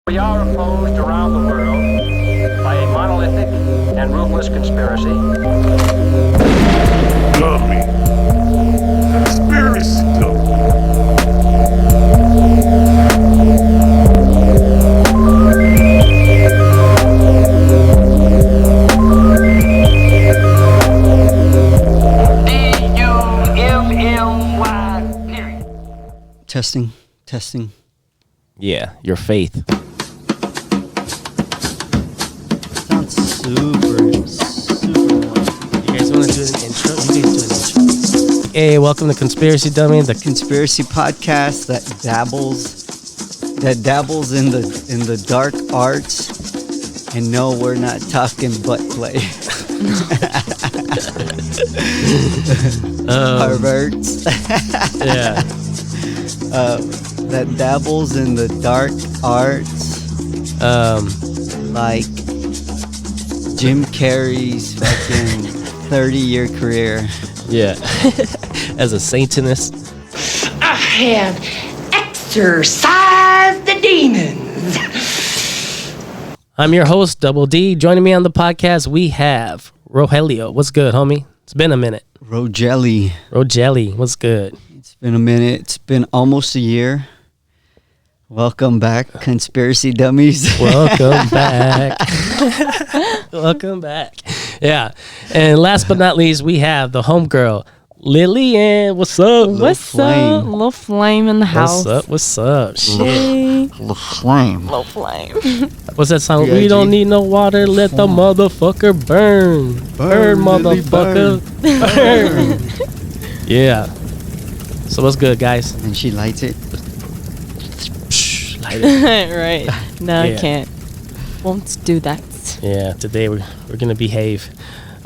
We are opposed around the world by a monolithic and ruthless conspiracy. Dummy. Conspiracy dummy. D-U-M-M-Y, period. Testing. Yeah, your faith. Sounds super. You guys want to do an intro? You guys do an intro. Hey, welcome to Conspiracy Dummy, the Conspiracy podcast that dabbles in the dark arts. And no, we're not talking butt play. Perverts. yeah. That dabbles in the dark arts. Like Jim Carrey's fucking 30-year career. Yeah. As a Satanist. I have exorcised the demons. I'm your host, Double D. Joining me on the podcast, we have Rogelio. What's good, homie? It's been a minute. Rogelli. What's good? It's been a minute. It's been almost a year. Welcome back, Conspiracy Dummies. Welcome back. Welcome back. Yeah. And last but not least, we have the homegirl, Lillian. What's up? What's up? Little flame in the house. What's up? Shit. Hey. Little flame. Little flame. What's that song? Yeah, We G. don't need no water. Let the motherfucker burn. Burn, Lily, motherfucker. Burn. Yeah. So what's good, guys? And she lights it. Light it. Right. No, Yeah. I can't. Won't do that. Yeah. Today we're gonna behave.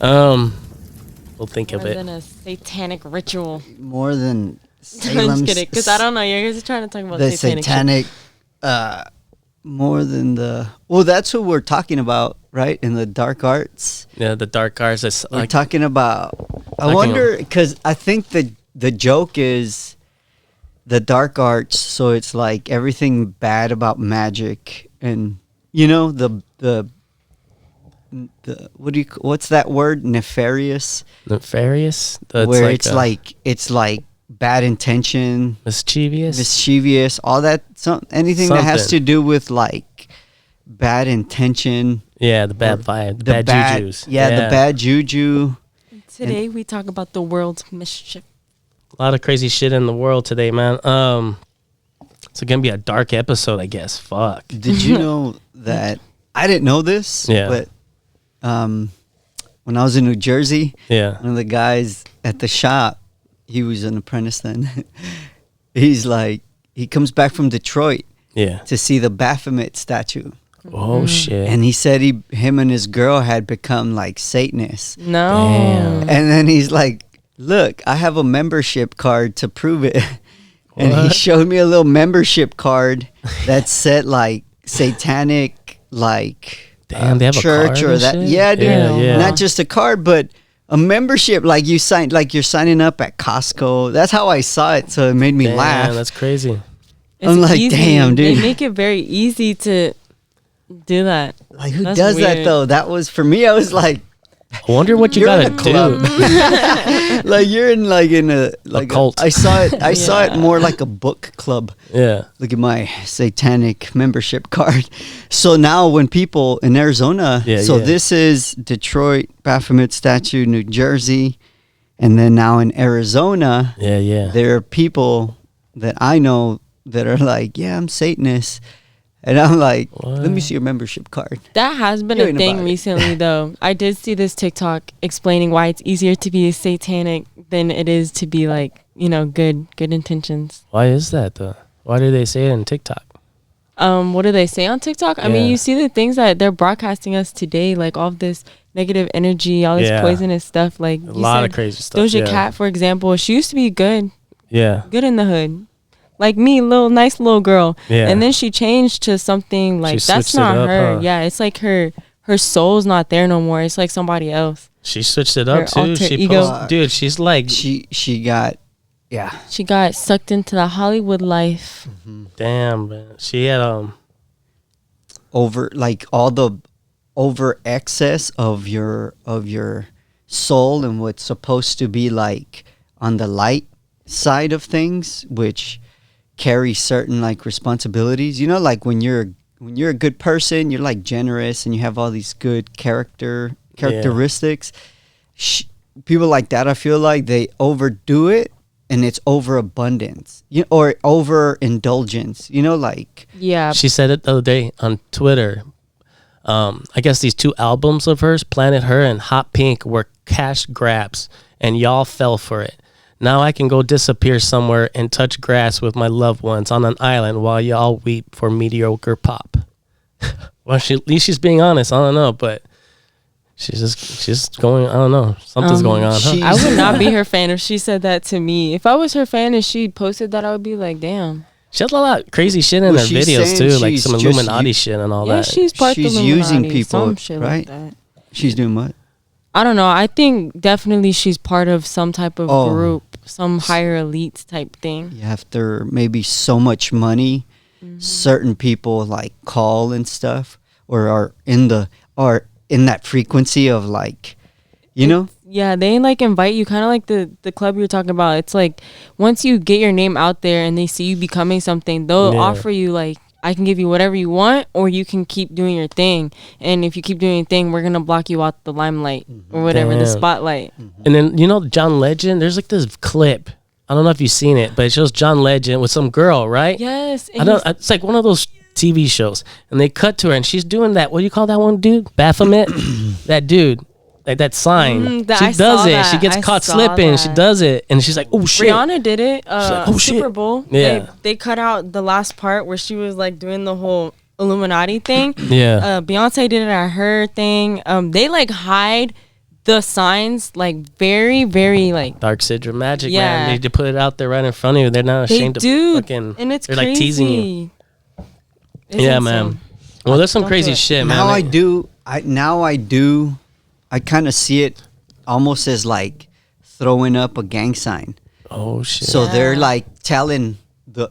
We'll think of More it. than a satanic ritual. More than I'm Salem's. just kidding, because I don't know. You guys are trying to talk about The satanic. more than the. Well, that's what we're talking about, right? In the dark arts. Yeah, the dark arts. It's We're like talking about. I Talking wonder, because I think the joke is the dark arts. So it's like everything bad about magic, and the what's that word? Nefarious. nefarious. That's Where like, it's like bad intention, mischievous. all that. Anything that has Something. to do with like bad intention. Yeah, the bad vibe, the bad jujus. Yeah, the bad juju. Today we talk about the world's mischief. A lot of crazy shit in the world today, man. It's gonna be a dark episode, I guess. Fuck. Did you know that? I didn't know this. Yeah. But when I was in New Jersey, Yeah. one of the guys at the shop, he was an apprentice then. He's like, he comes back from Detroit Yeah. to see the Baphomet statue. Oh shit. And he said him and his girl had become like Satanists. No. Damn. And then he's like, look, I have a membership card to prove it. And he What? showed me a little membership card that said like satanic, like Damn, they have a church card or and that. shit? Yeah, dude. Yeah. Not just a card, but a membership. Like you're signing up at Costco. That's how I saw it. So it made me Damn, laugh. that's crazy. I'm like, damn, dude. They make it very easy to do that. Like who That's does that weird. though? That was for me. I was like, I wonder what you You're gotta in a club. do. like you're in a cult. I saw it. I saw it Yeah. more like a book club. Yeah. Look at my satanic membership card. So now when people in Arizona, Yeah, so yeah. this is Detroit, Baphomet statue, New Jersey, and then now in Arizona, Yeah. there are people that I know that are like, yeah, I'm Satanist. And I'm like, let me What? see your membership card. That has been You a ain't thing about it. recently, though. I did see this TikTok explaining why it's easier to be satanic than it is to be like, good intentions. Why is that though? Why do they say it in TikTok? What do they say on TikTok? I mean, Yeah. you see the things that they're broadcasting us today, like all of this negative energy, all this Yeah. poisonous stuff. Like A you lot said, of crazy stuff. Doja yeah. Cat, for example, she used to be good Yeah. in the hood. Like me, nice little girl. Yeah. And then she changed to something like She that's switched it not up, her. huh? Yeah, it's like her soul's not there no more. It's like somebody else. She switched it Her up too. alter She ego. posted, dude, she's like, She got, yeah. She got sucked into the Hollywood life. damn, man. She had over, like all the over excess of your soul and what's supposed to be like on the light side of things, which carry certain like responsibilities. You know, like when you're a good person, you're like generous and you have all these good characteristics. People like that, I feel like they overdo it, and it's overabundance, or overindulgence. You know, like She said it the other day on Twitter. I guess these 2 albums of hers, Planet Her and Hot Pink, were cash grabs, and y'all fell for it. Now I can go disappear somewhere and touch grass with my loved ones on an island while y'all weep for mediocre pop. Well, at least she's being honest. I don't know, but she's just going. I don't know. Something's going on. Huh? I would not be her fan if she said that to me. If I was her fan and she posted that, I would be like, damn. She has a lot of crazy shit in her she's videos too, like she's some just Illuminati shit and all Yeah, that. she's part of the She's Illuminati, using people, some shit right? like that. She's doing what? I don't know. I think definitely she's part of some type of group, some higher elites type thing. After maybe so much money, certain people like call and stuff, or are in that frequency of like, you know. Yeah, they like invite you, kind of like the club you're talking about. It's like once you get your name out there and they see you becoming something, they'll offer you like, I can give you whatever you want, or you can keep doing your thing. And if you keep doing your thing, we're gonna block you out the limelight or whatever, the spotlight. And then John Legend. There's like this clip. I don't know if you've seen it, but it shows John Legend with some girl, right? Yes. I don't. It's like one of those TV shows, and they cut to her, and she's doing that. What do you call that one dude? Baphomet. That dude. Like that sign. I She does saw it. that. She gets I caught saw slipping. that. She does it, and she's like, "Oh shit!" Rihanna did it. like, oh, shit. Super Bowl. Yeah. They cut out the last part where she was like doing the whole Illuminati thing. Yeah. Beyonce did it at her thing. They like hide the signs like very, very like Dark Sidra magic, Yeah. man. They put it out there right in front of you. They're not they ashamed do, to fucking. and it's they're crazy. like teasing you. It's Yeah, insane. man. Well, there's some Don't crazy do it. shit, man. Now I do. I kind of see it almost as like throwing up a gang sign. Oh shit. So they're like telling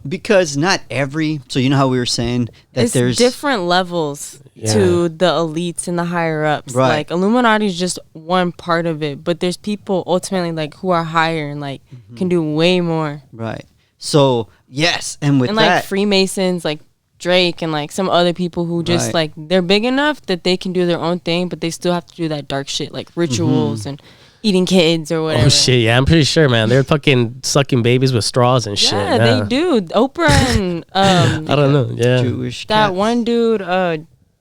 because not every. So you know how we were saying that It's there's different levels to the elites and the higher ups. Right. Like Illuminati is just one part of it, but there's people ultimately like who are higher and like can do way more. right. So yes, and with And that, like Freemasons, like Drake and like some other people who just Right. like they're big enough that they can do their own thing, but they still have to do that dark shit like rituals and eating kids or whatever. Oh shit, yeah, I'm pretty sure, man. They're fucking sucking babies with straws and shit. Yeah, they do. Oprah and I don't know. Yeah. Jewish that cats. one dude,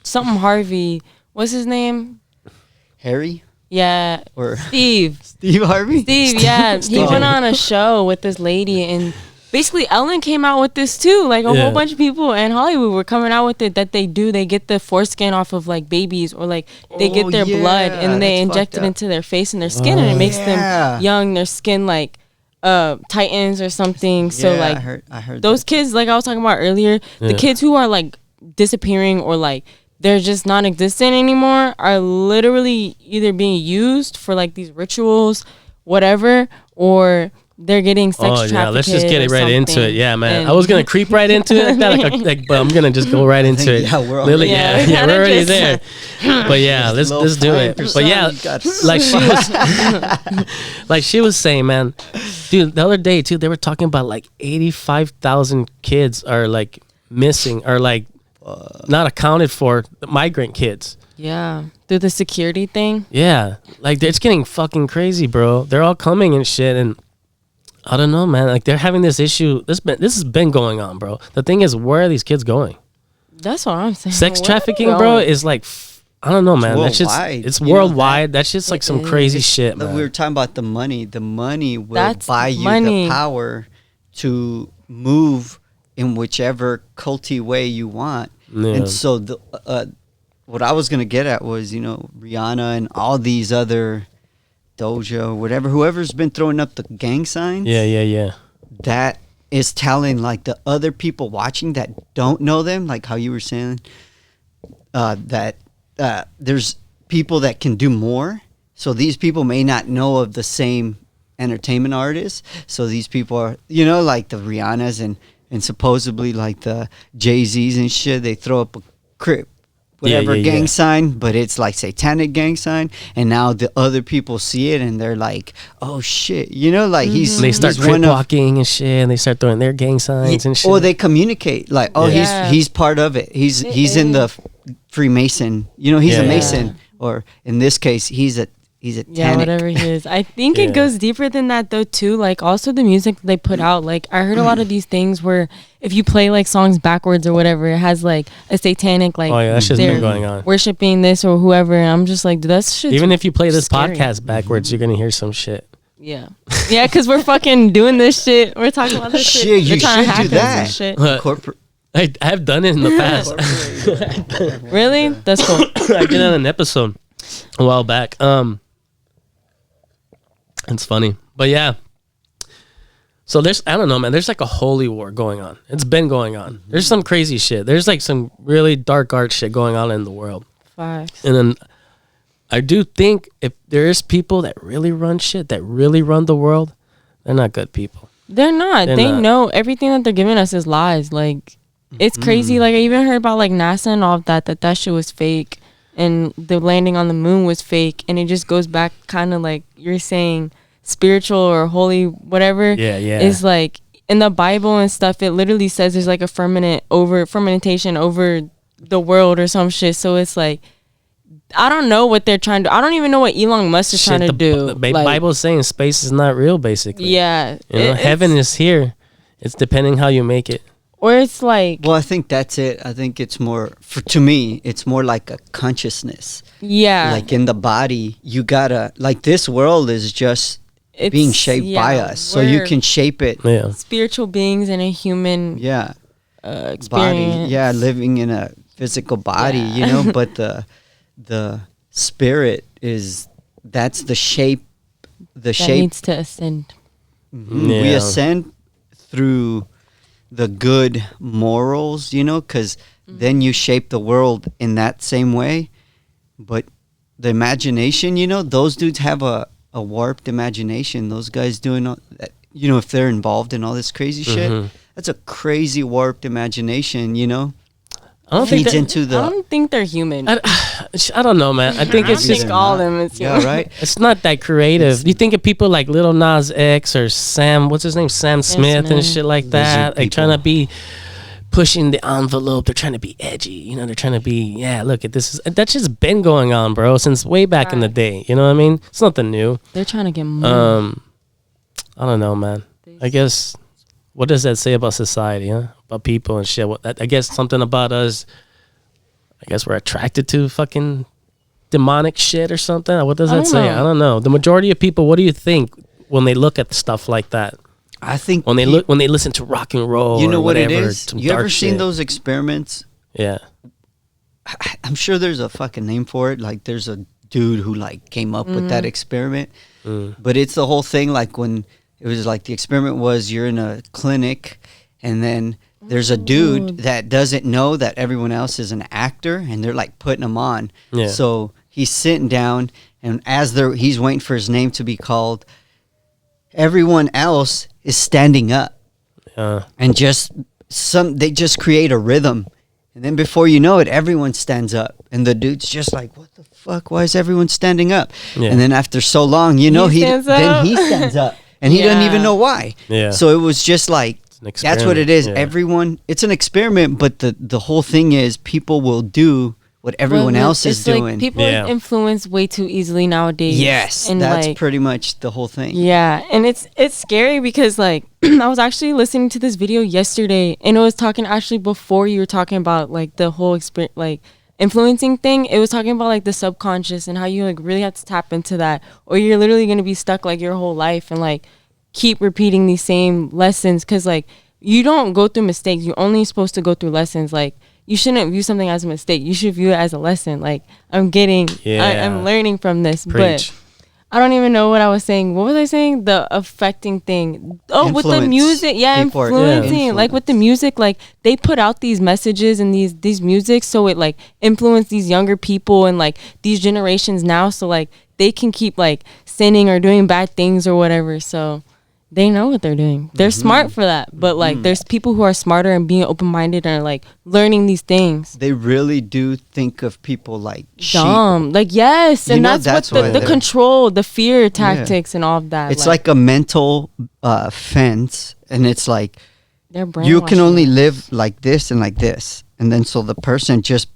something Harvey. What's his name? Harry Yeah, or Steve. Steve Harvey. Steve, yeah. He went on a show with this lady, and basically Ellen came out with this too. Like a Yeah. whole bunch of people in Hollywood were coming out with it that they get the foreskin off of like babies, or like they Oh, get their blood yeah, and they that's inject fucked it up. into their face and their skin, and it makes Yeah. them young. Their skin like tightens or something. So Yeah, like I heard those that. kids, like I was talking about earlier, Yeah. the kids who are like disappearing or like they're just non-existent anymore are literally either being used for like these rituals, whatever, or they're getting sex trafficked. yeah, let's just get it or right into something. it. Yeah, man. And- I was gonna creep right into it like that, but I'm gonna just go right into it. Yeah, we're Lily, already- Yeah, yeah, we we're kinda already just- there. But yeah, let's Little do time it. for But yeah, some got like she was, like she was saying, man, dude, the other day too, they were talking about like 85,000 kids are like missing, or like not accounted for, the migrant kids. Yeah, through the security thing. Yeah, like it's getting fucking crazy, bro. They're all coming and shit, and I don't know, man. Like they're having this issue. This has been going on, bro. The thing is, where are these kids going? That's what I'm saying. Sex Where trafficking, are we bro, going? is like I don't know, man. That shit's worldwide. it's You know worldwide. That shit's like some It crazy is. shit, Look, man. we were talking about the money. The money will That's buy you money. the power to move in whichever culty way you want. Yeah. And so what I was gonna get at was, Rihanna and all these other Doja or whatever, whoever's been throwing up the gang signs. Yeah. That is telling like the other people watching that don't know them, like how you were saying, that there's people that can do more. So these people may not know of the same entertainment artists. So these people are, like the Rihannas and supposedly like the Jay-Z's and shit. They throw up a whatever yeah, gang yeah. sign, but it's like satanic gang sign, and now the other people see it and they're like, oh shit, you know, like he's And they start he's crip one of, walking and shit, and they start throwing their gang signs and shit. or they communicate like, oh, Yeah. he's part of it. He's in the Freemason, you know, he's a Yeah. Mason, or in this case, he's a Yeah, tannic. whatever he is. I think Yeah. it goes deeper than that though too. Like also the music that they put out. Like I heard a lot of these things where if you play like songs backwards or whatever, it has like a satanic like Oh yeah, that shit's they're been going on. worshiping this or whoever. And I'm just like, dude, that's shit. Even if you play this scary. podcast backwards, you're gonna hear some shit. Yeah, yeah, because we're fucking doing this shit. We're talking about this shit. Shit, you They're trying to should do hack us and that. shit. Corporate. I have done it in the past. Really? That's cool. I did it on an episode a while back. It's funny, but yeah. So I don't know, man. There's like a holy war going on. It's been going on. There's some crazy shit. There's like some really dark art shit going on in the world. Facts. And then I do think if there is people that really run shit, that really run the world, they're not good people. They're not. They're They not. know everything that they're giving us is lies. Like it's crazy. Like I even heard about like NASA and all of that shit was fake, and the landing on the moon was fake, and it just goes back kind of like you're saying spiritual or holy whatever. Yeah, yeah. Is like in the Bible and stuff. It literally says there's like a fermentation over the world or some shit. So it's like I don't know what they're trying to. I don't even know what Elon Musk is trying to do. The Like, Bible is saying space is not real, basically. yeah, You know, heaven is here. It's depending how you make it. or it's like Well, I think that's it. I think it's more, to me, it's more like a consciousness. yeah, Like in the body, you gotta, like this world is just it's being shaped by yeah, us. So you we're can shape it. Yeah. spiritual beings in a human Yeah. experience. Body. Yeah. Living in a physical body, Yeah. you know, but the spirit that's the shape, that shape. needs to ascend. We Yeah. ascend through the good morals, you know, because then you shape the world in that same way. But the imagination, you know, those dudes have a warped imagination. Those guys doing all that, you know, if they're involved in all this crazy shit, that's a crazy warped imagination, you know. I don't think Feeds that, into I the don't think they're human. I don't know, man. I think I it's don't just think all of them is yeah, human. right. it's not that creative. You think of people like Lil Nas X or what's his name, Sam Smith and Smith. shit like Those that. are Like trying to people. be pushing the envelope. They're trying to be edgy. You know, they're trying to be look at this. That's just been going on, bro, since way back in the Right. day. You know what I mean? It's nothing new. They're trying to get money. I don't know, man. I guess what does that say about society, huh? About people and shit. I guess something about us. I guess we're attracted to fucking demonic shit or something. What does I that don't say? know. I don't know. The majority of people, what do you think when they look at stuff like that? I think When they listen to rock and roll, you know or what it whatever, is. some You ever dark seen shit. those experiments? Yeah. I'm sure there's a fucking name for it. Like there's a dude who like came up with that experiment. But it's the whole thing like when it was like the experiment was you're in a clinic and then there's a dude that doesn't know that everyone else is an actor and they're like putting him on. Yeah. So he's sitting down and as he's waiting for his name to be called, everyone else is standing up. And they just create a rhythm. And then before you know it, everyone stands up. And the dude's just like, what the fuck? Why is everyone standing up? Yeah. And then after so long, you know, stands then up. he stands up. And he doesn't even Yeah. know why. Yeah. So it was just like, an that's what it experiment, is. yeah. Everyone, it's an experiment, but the whole thing is people will do what everyone Well, else is it's like doing. people Yeah. are influenced way too easily nowadays. Yes, and that's like, pretty much the whole thing. yeah, and it's scary because like I was actually listening to this video yesterday, and it was talking actually before you were talking about like the whole experience, like influencing thing. It was talking about like the subconscious and how you like really have to tap into that, or you're literally gonna be stuck like your whole life and like keep repeating these same lessons because like you don't go through mistakes. You're only supposed to go through lessons. Like you shouldn't view something as a mistake. You should view it as a lesson. Like I'm learning from this. Preach. But I don't even know what I was saying. What was I saying? The affecting thing. Oh, with the Influence. music. Yeah, People are- influencing. Yeah. Like with the music, like they put out these messages and these music so it like influence these younger people and like these generations now so like they can keep like sinning or doing bad things or whatever. So they know what they're doing. They're smart for that. But like there's people who are smarter and being open-minded and are like learning these things. They really do think of people like Dumb. Like, yes. And that's what the they're- control, the fear tactics and all of that. It's like a mental fence, and it's like they're you can only brainwashing. live like this and like this. And then so the person just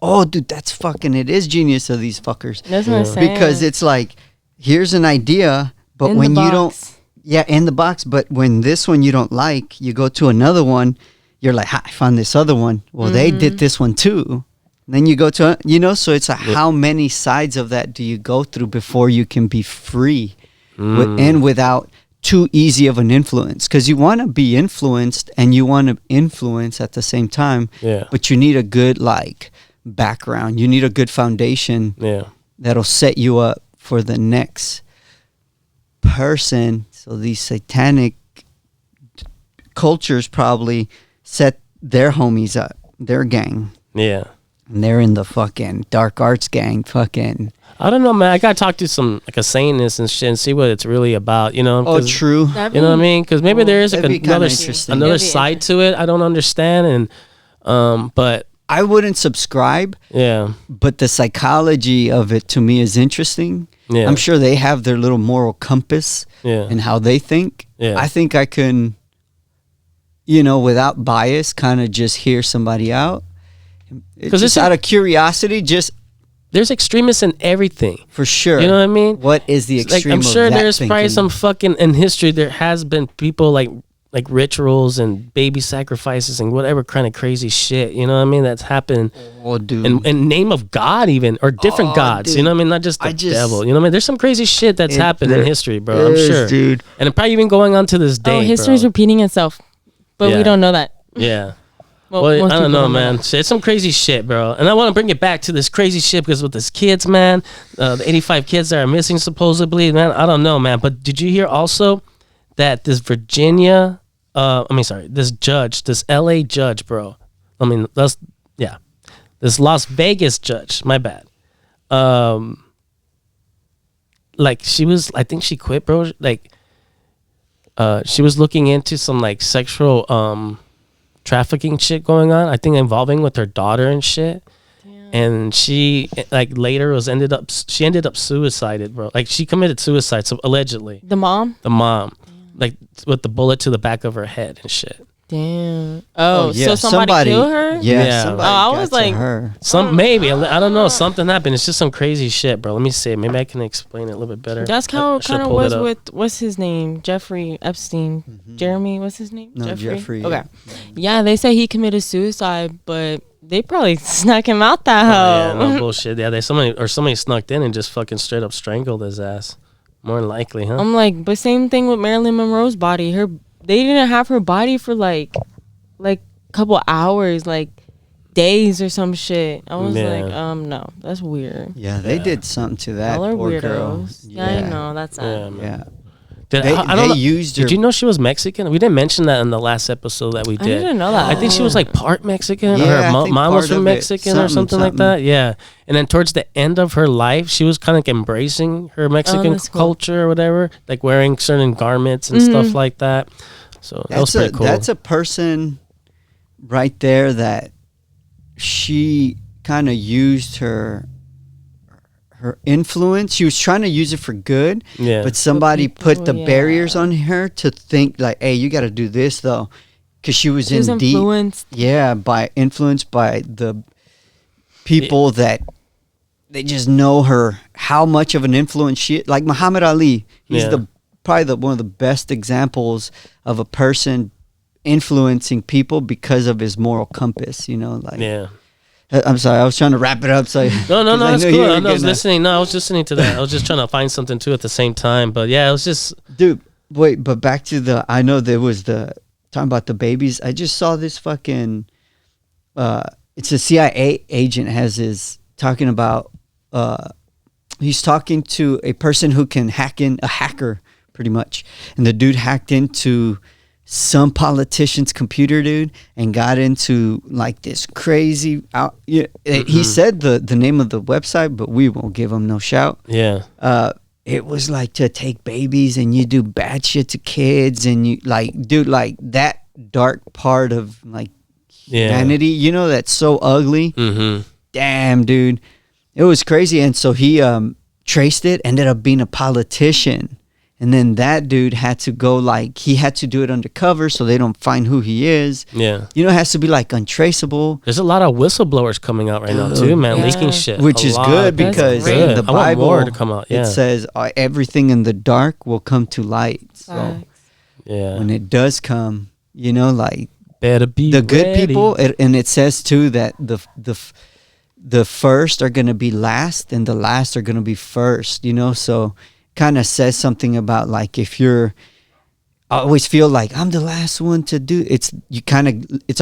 oh, dude, that's fucking, it is genius of these fuckers. That's what I'm saying. Because it's like, here's an idea, but In the when you don't, box. yeah, in the box, but when this one you don't like, you go to another one, you're like, I found this other one. Well, they did this one too. Then you go to, so it's how many sides of that do you go through before you can be free and without too easy of an influence? Because you want to be influenced and you want to influence at the same time, but you need a good background. You need a good foundation that'll set you up for the next person. So these satanic cultures probably set their homies up, their gang. Yeah. And they're in the fucking dark arts gang. Fucking. I don't know, man. I gotta talk to some like a Satanist and shit and see what it's really about. You know? Oh, 'Cause- true. You know what I mean? Because maybe there is like That'd be kinda another interesting. another That'd be side to it. I don't understand, and but I wouldn't subscribe, yeah, but the psychology of it to me is interesting. Yeah. I'm sure they have their little moral compass yeah, and how they think. Yeah. I think I can, without bias, kind of just hear somebody out. It's 'Cause just it's out of curiosity, just there's extremists in everything. for sure. You know what I mean? What is the Like extreme I'm sure of that there's probably thinking? some fucking in history. There has been people like rituals and baby sacrifices and whatever kind of crazy shit. You know what I mean? That's happened. Oh, dude. In name of God, even or different Oh, gods, you dude. know what I mean? Not just the I just- devil. You know what I mean? There's some crazy shit that's happened in there history, bro. I'm is, sure, dude. and it probably even going on to this day. Oh, history's bro. repeating itself. But Yeah. we don't know that. Yeah. Well, Well, most I don't people know, man. It's some crazy shit, bro. And I want to bring it back to this crazy shit because with this kids, man, the 85 kids that are missing supposedly, man, I don't know, man. But did you hear also that this this judge, this LA judge, bro. This Las Vegas judge, my bad. I think she quit, bro. She was looking into some sexual trafficking shit going on. I think involving with her daughter and shit. And she later ended up suicided, bro. Like she committed suicide, so allegedly. The mom? The mom, with the bullet to the back of her head and shit. Damn. Oh, so somebody killed her? Yeah, Yeah. somebody Oh, I got was to like- her. Maybe I don't know. Something happened. It's just some crazy shit, bro. Let me see. Maybe I can explain it a little bit better. That's how I it should've kind of pulled was it up. with, what's his name? Jeffrey Epstein. Jeremy, what's his name? No, Jeffrey. Okay. Yeah, they say he committed suicide, but they probably snuck him out that Yeah, hoe. no bullshit. Yeah, somebody snuck in and just fucking straight up strangled his ass. More than likely, huh? I'm like, but same thing with Marilyn Monroe's body. They didn't have her body for like couple hours, days or some shit. I was Yeah. no, that's weird. Yeah, they Yeah. did something to that Y'all are poor weirdos. girl. Yeah, I know. That's yeah, sad. man. Yeah. Did, They, I don't they know. used her. Did you know she was Mexican? We didn't mention that in the last episode that we I did. didn't know that. I think she was part Mexican, or Yeah, her I mom think was part from of it. Mexican or something like Something. that. Yeah, and then towards the end of her life, she was kind of embracing her Mexican that's cool. culture or whatever, like wearing certain garments and stuff like that. So that was pretty cool. That's a person right there that she kind of used her influence. She was trying to use it for good, Yeah. but somebody people, put the yeah. barriers on her to think hey, you got to do this though, because she was She was in deep, influenced. influenced by the people that they just know her, how much of an influence she, like Muhammad Ali. He's Yeah. probably one of the best examples of a person influencing people because of his moral compass. Yeah. I'm sorry, I was trying to wrap it up. So No, 'cause I that's knew cool. you were I was gonna- listening. No, I was listening to that. I was just trying to find something too at the same time. But yeah, it was just Dude, wait, but back to I know there was talking about the babies. I just saw this fucking, it's a CIA agent talking about, he's talking to a person who can a hacker pretty much. And the dude hacked into some politician's computer, dude, and got into this crazy he said the name of the website, but we won't give him no shout. yeah. it was like to take babies and you do bad shit to kids and you like, dude, like that dark part of like humanity, you know, that's so ugly. Mm-hmm. Damn, dude, it was crazy. And so he traced it, ended up being a politician. And then that dude had to go, like, he had to do it undercover so they don't find who he is. Yeah. You know, it has to be, like, untraceable. There's a lot of whistleblowers coming out right now, too, man, Yeah. leaking shit. Which A is lot. good That's because great. in the I want Bible, more to come out, yeah. it says everything in the dark will come to light. So Facts. Yeah. when it does come, you know, like, Better be the good ready. people, and it says, too, that the first are going to be last and the last are going to be first, you know, so kind of says something about like if you're I always feel like I'm the last one to do it's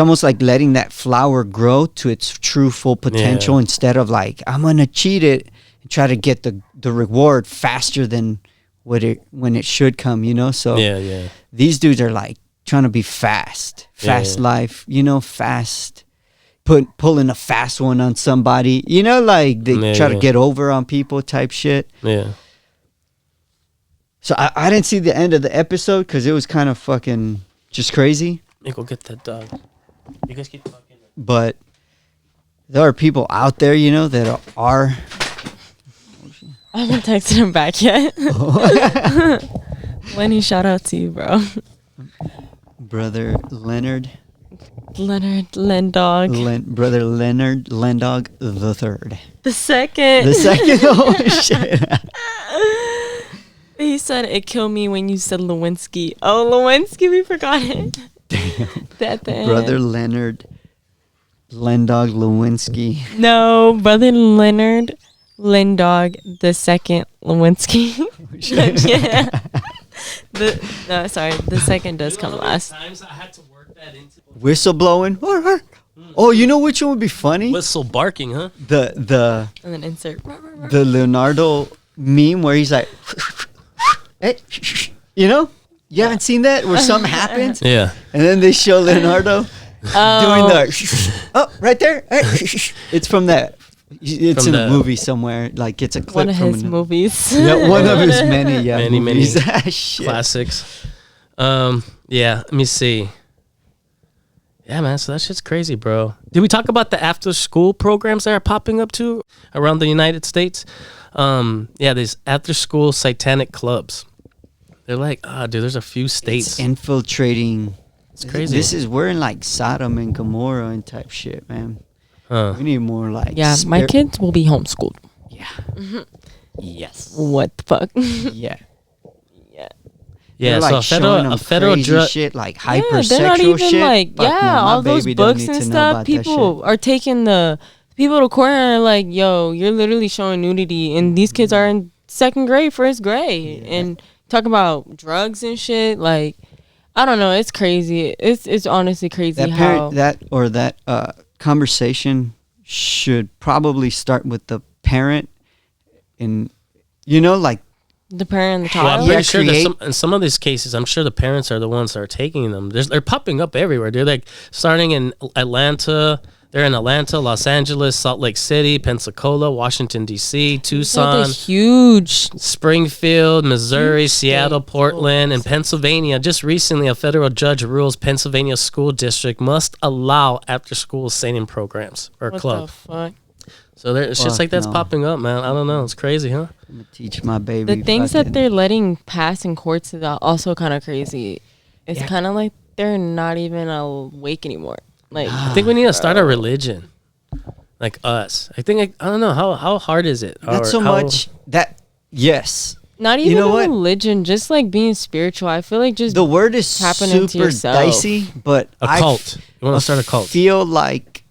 almost like letting that flower grow to its true full potential instead of like I'm gonna cheat it and try to get the reward faster than when it should come, you know. So Yeah. these dudes are like trying to be fast Yeah. life, you know, fast pulling a fast one on somebody, you know, like they try to get over on people type shit. Yeah. So I didn't see the end of the episode because it was kind of fucking just crazy. Hey, go get that dog. You guys keep talking. But there are people out there, you know, that are I haven't texted him back yet. Lenny, shout out to you, bro. Brother Leonard, Lendog. Brother Leonard Lendog the third. The second. The second, oh shit. He said it killed me when you said Lewinsky. Oh, Lewinsky, we forgot it. Damn. At the end. Brother Leonard Lendog Lewinsky. No, brother Leonard Lendog the second Lewinsky. Yeah. The second does come last. Times I had to work that into Whistleblowing. Oh, you know which one would be funny? whistle barking, huh? The And then insert. the Leonardo meme where he's like, hey, you know, you haven't seen that where something happens Yeah. and then they show Leonardo doing the right there. It's from that. It's From in a the- movie somewhere. Like it's a clip One of from his an- movies. Yeah, one of his many Many movies. Shit. classics. Yeah, let me see. Yeah, man, so that shit's crazy, bro. Did we talk about the after school programs that are popping up too around the United States? Yeah, these after school satanic clubs. They're like, dude, there's a few states. It's infiltrating. It's crazy. We're in like Sodom and Gomorrah and type shit, man. Huh. We need more like. Yeah, my kids will be homeschooled. Yeah. Yes. What the fuck? Yeah. Yeah. Yeah, They're, like, so showing them a federal crazy judge. shit like Yeah, hypersexual they're not even shit. like, Fuck no, my all those baby don't books need and to know stuff. about that People shit. are taking the people to court and are like, yo, you're literally showing nudity. And these kids are in second grade, first grade. And talk about drugs and shit. Like, I don't know. It's crazy. It's honestly crazy That how. that conversation should probably start with the parent, and you know, like The parent and the Well, I'm child. Yeah, pretty sure that create- in some of these cases, I'm sure the parents are the ones that are taking them. They're popping up everywhere. They're like starting in Atlanta. They're in Atlanta, Los Angeles, Salt Lake City, Pensacola, Washington, D.C., Tucson, Huge. Springfield, Missouri, Huge Seattle, states. Portland, and Pennsylvania. Just recently, a federal judge rules Pennsylvania school district must allow after-school sailing programs or What club. the fuck? So it's just Fuck like that's no. popping up, man. I don't know. It's crazy, huh? I'm gonna teach my baby. The things that fucking- they're letting pass in courts is also kind of crazy. It's Yeah. kind of like they're not even awake anymore. Like, I think we need to start a religion, like us. I think I don't know how hard is it? not Or so how- much that. Yes, not You even know a what? religion, just like being spiritual. I feel like just the word is Happening to super yourself. dicey, but A cult. You want to start a cult? Feel like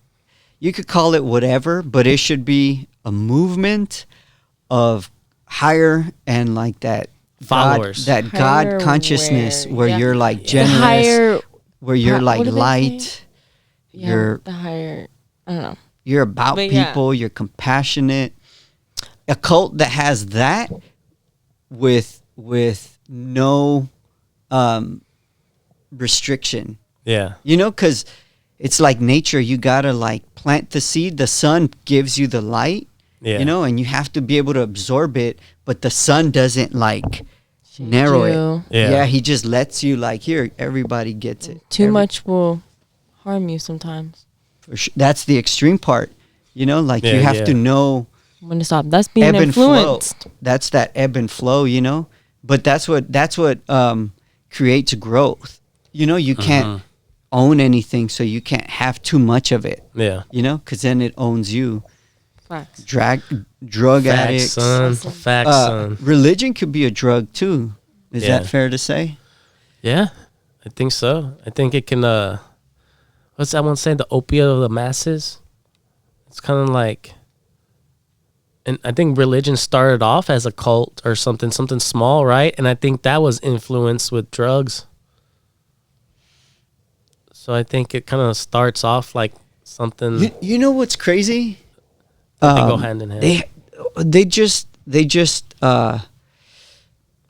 you could call it whatever, but it should be a movement of higher and like that Followers. God Higher consciousness where- where yeah. you're like the generous, higher, where you're what like do they say? light, yeah, you're the higher. I don't know. you're about But yeah. people, you're compassionate. A cult that has that with no restriction. Yeah. You know, because it's like nature. You gotta like plant the seed. The sun gives you the light, You know, and you have to be able to absorb it, but the sun doesn't like narrow it. Yeah, he just lets you like, here, everybody gets it. Too much will harm you sometimes. For sure. That's the extreme part. You know, like you have to know when to stop. That's being ebb influenced. And flow. That's that ebb and flow, you know. But that's what creates growth. You know, you can't own anything, so you can't have too much of it. Yeah. You know, because then it owns you. Facts. Drug addicts. Facts, son. Religion could be a drug too. Is that fair to say? Yeah, I think so. I think it can. What's that one saying? The opiate of the masses. It's kind of like, and I think religion started off as a cult or something small, right? And I think that was influenced with drugs. So I think it kind of starts off like something. You know what's crazy? They go hand in hand. They just a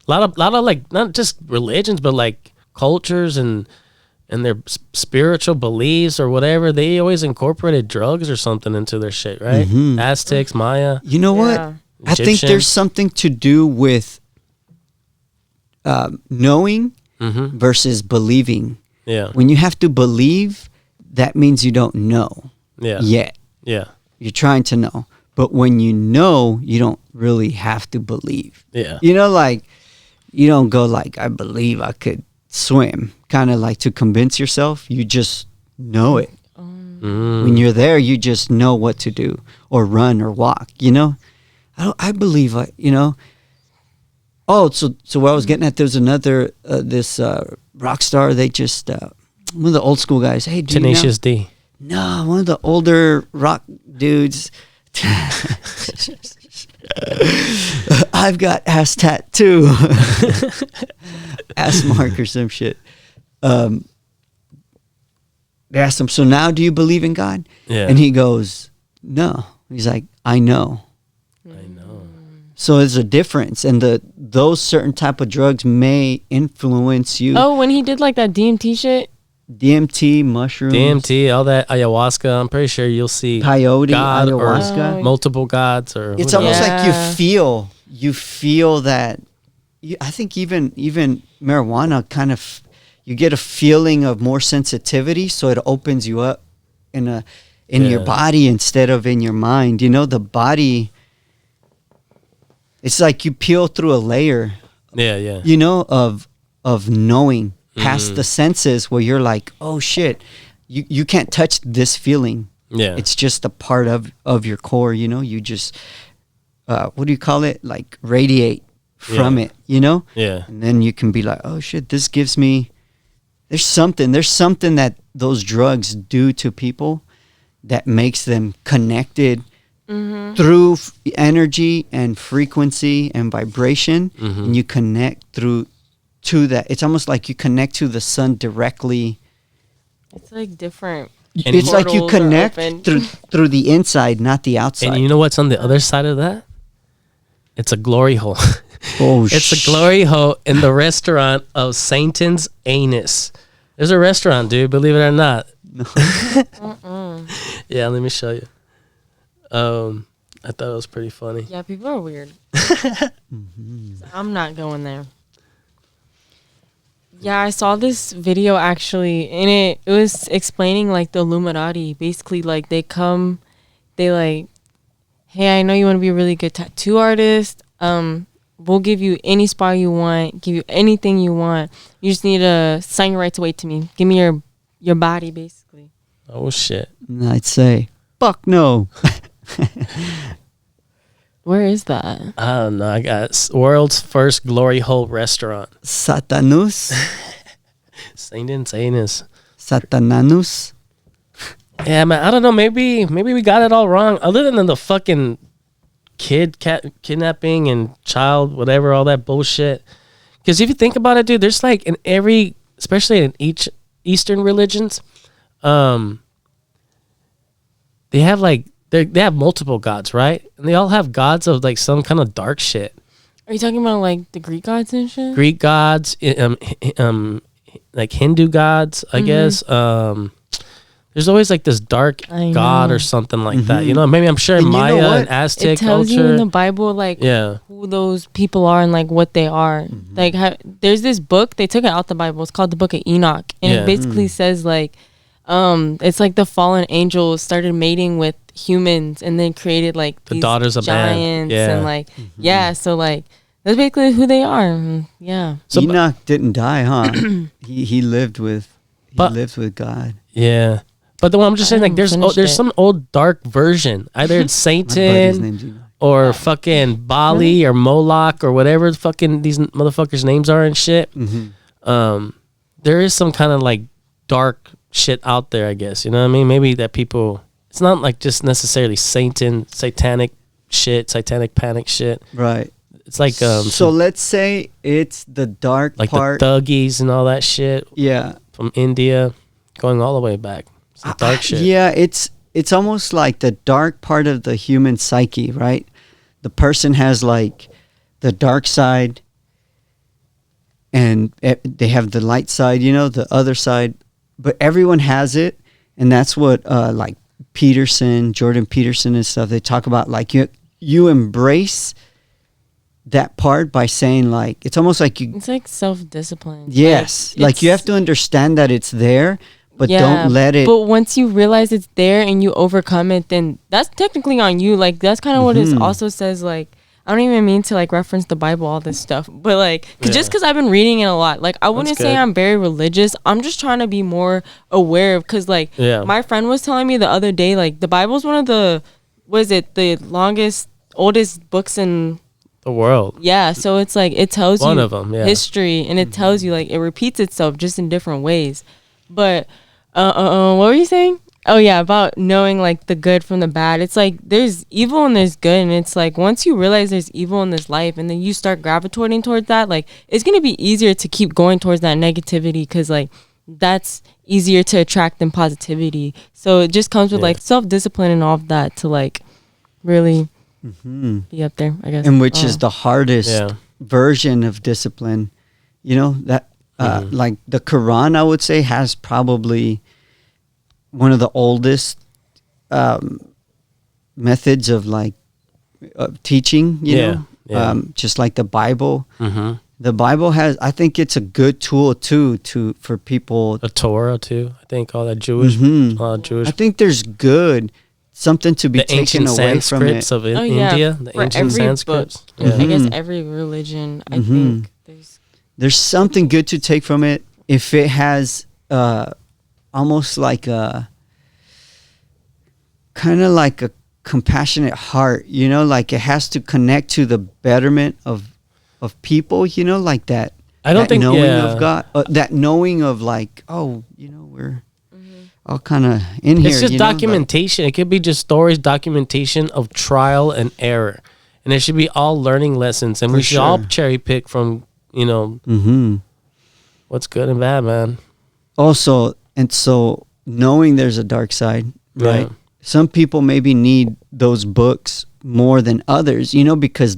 lot of like not just religions, but like cultures and their spiritual beliefs or whatever. They always incorporated drugs or something into their shit, right? Aztecs, Maya. You know what? I think there's something to do with knowing versus believing. Yeah. When you have to believe, that means you don't know yet. Yeah. You're trying to know. But when you know, you don't really have to believe. Yeah. You know, like, you don't go like, I believe I could swim. Kind of like to convince yourself. You just know it. When you're there, you just know what to do. Or run or walk, you know? I believe, you know? Oh, so what I was getting at, there's another, this rock star, they just, one of the old school guys, hey, do Tenacious you know? D. No, one of the older rock dudes. I've got ass tattoo. Ass mark or some shit. They asked him, so now do you believe in God? Yeah. And he goes, no. He's like, I know. I know. So there's a difference, and those certain type of drugs may influence you. Oh, when he did like that DMT shit. DMT, mushrooms, DMT, all that ayahuasca. I'm pretty sure you'll see peyote, God ayahuasca. or multiple gods, or It's who knows. almost like you feel that. I think even marijuana kind of, you get a feeling of more sensitivity, so it opens you up in your body instead of in your mind. You know, the body. It's like you peel through a layer. Yeah. You know, of knowing past the senses, where you're like, oh shit, you can't touch this feeling. Yeah. It's just a part of your core, you know. You just what do you call it? Like radiate from it, you know? Yeah. And then you can be like, oh shit, this gives me, there's something that those drugs do to people that makes them connected through energy and frequency and vibration, and you connect to that. It's almost like you connect to the sun directly. It's like different. And It's like you portals are connect open. through the inside, not the outside. And you know what's on the other side of that? It's a glory hole. Oh, It's a glory hole in the restaurant of Satan's Anus. There's a restaurant, dude, believe it or not. Yeah, let me show you. I thought it was pretty funny. Yeah, people are weird. I'm not going there. Yeah, I saw this video actually, and it was explaining like the Illuminati. Basically, like they like, hey, I know you want to be a really good tattoo artist. We'll give you any spot you want, give you anything you want. You just need to sign your rights away to me. Give me your body, basically. Oh, shit. And I'd say, fuck no. Where is that? I don't know. I got world's first glory hole restaurant. Satanus. Satan's Anus. Satananus. Yeah, man. I don't know. Maybe we got it all wrong. Other than the fucking kidnapping and child, whatever, all that bullshit. Because if you think about it, dude, there's like in every, especially in each Eastern religions, they have like they have multiple gods, right? And they all have gods of like some kind of dark shit. Are you talking about like the Greek gods and shit? Greek gods, like Hindu gods, I guess. There's there's always like this dark I god know. or something like that. You know, maybe I'm sure And you know Maya what? and Aztec It tells you in the culture. Bible like Yeah. who those people are and like what they are. Like there's this book, they took it out the Bible. It's called the Book of Enoch, and Yeah. it basically says like it's like the fallen angels started mating with humans and then created like The these daughters of man. giants Yeah. and like so like that's basically who they are. Yeah. So, but- Enoch didn't die, huh? he lived with But- God. Yeah. But the one I'm just saying, like, there's finished there's it. some old dark version. Either it's My buddy's Satan name's Enoch. or fucking Bali or Moloch or whatever the fucking these motherfuckers' names are and shit. There is some kind of like dark shit out there, I guess. You know what I mean? Maybe that people. It's not like just necessarily satanic shit, satanic panic shit. Right. It's like So let's say it's the dark like part. the thuggies and all that shit Yeah. from India, going all the way back. Some dark shit. Yeah, it's almost like the dark part of the human psyche, right? The person has like the dark side and they have the light side, you know, the other side, but everyone has it, and that's what like Jordan Peterson and stuff, they talk about like you embrace that part by saying like it's almost like you It's like self-discipline. yes, like you have to understand that it's there, but don't let it. But once you realize it's there and you overcome it, then that's technically on you. Like that's kind of what it also says. Like I don't even mean to like reference the Bible, all this stuff, but like just because I've been reading it a lot, like I wouldn't say good. I'm very religious. I'm just trying to be more aware of because like my friend was telling me the other day, like the Bible's one of the the longest, oldest books in The world. yeah, so it's like it tells One you of 'em, yeah. history, and it tells you like it repeats itself just in different ways. But what were you saying? Oh yeah, about knowing like the good from the bad. It's like there's evil and there's good, and it's like once you realize there's evil in this life, and then you start gravitating towards that, like it's gonna be easier to keep going towards that negativity because like that's easier to attract than positivity. So it just comes with like self-discipline and all of that to like really be up there, I guess. and which is the hardest Yeah. version of discipline, you know, that like the Quran, I would say, has probably one of the oldest methods of like teaching, you know, just like the Bible. The Bible has, I think it's a good tool too for people. A Torah too, I think, all that Jewish Jewish I think there's good something to be the taken ancient away from it. Sanskrits of Oh, yeah, India, the for ancient every Sanskrits. book. Yeah. I guess every religion, I think There's something good to take from it if it has almost like a kind of like a compassionate heart, you know, like it has to connect to the betterment of people, you know, like that. I don't that think- knowing yeah. of God, that knowing of like, oh, you know, we're all kind of in here. It's just you know, like- documentation. It could be just stories, documentation of trial and error, and it should be all learning lessons. And For we should all sure. cherry pick from what's good and bad, man. Also, and so knowing there's a dark side, right? Yeah. Some people maybe need those books more than others, you know, because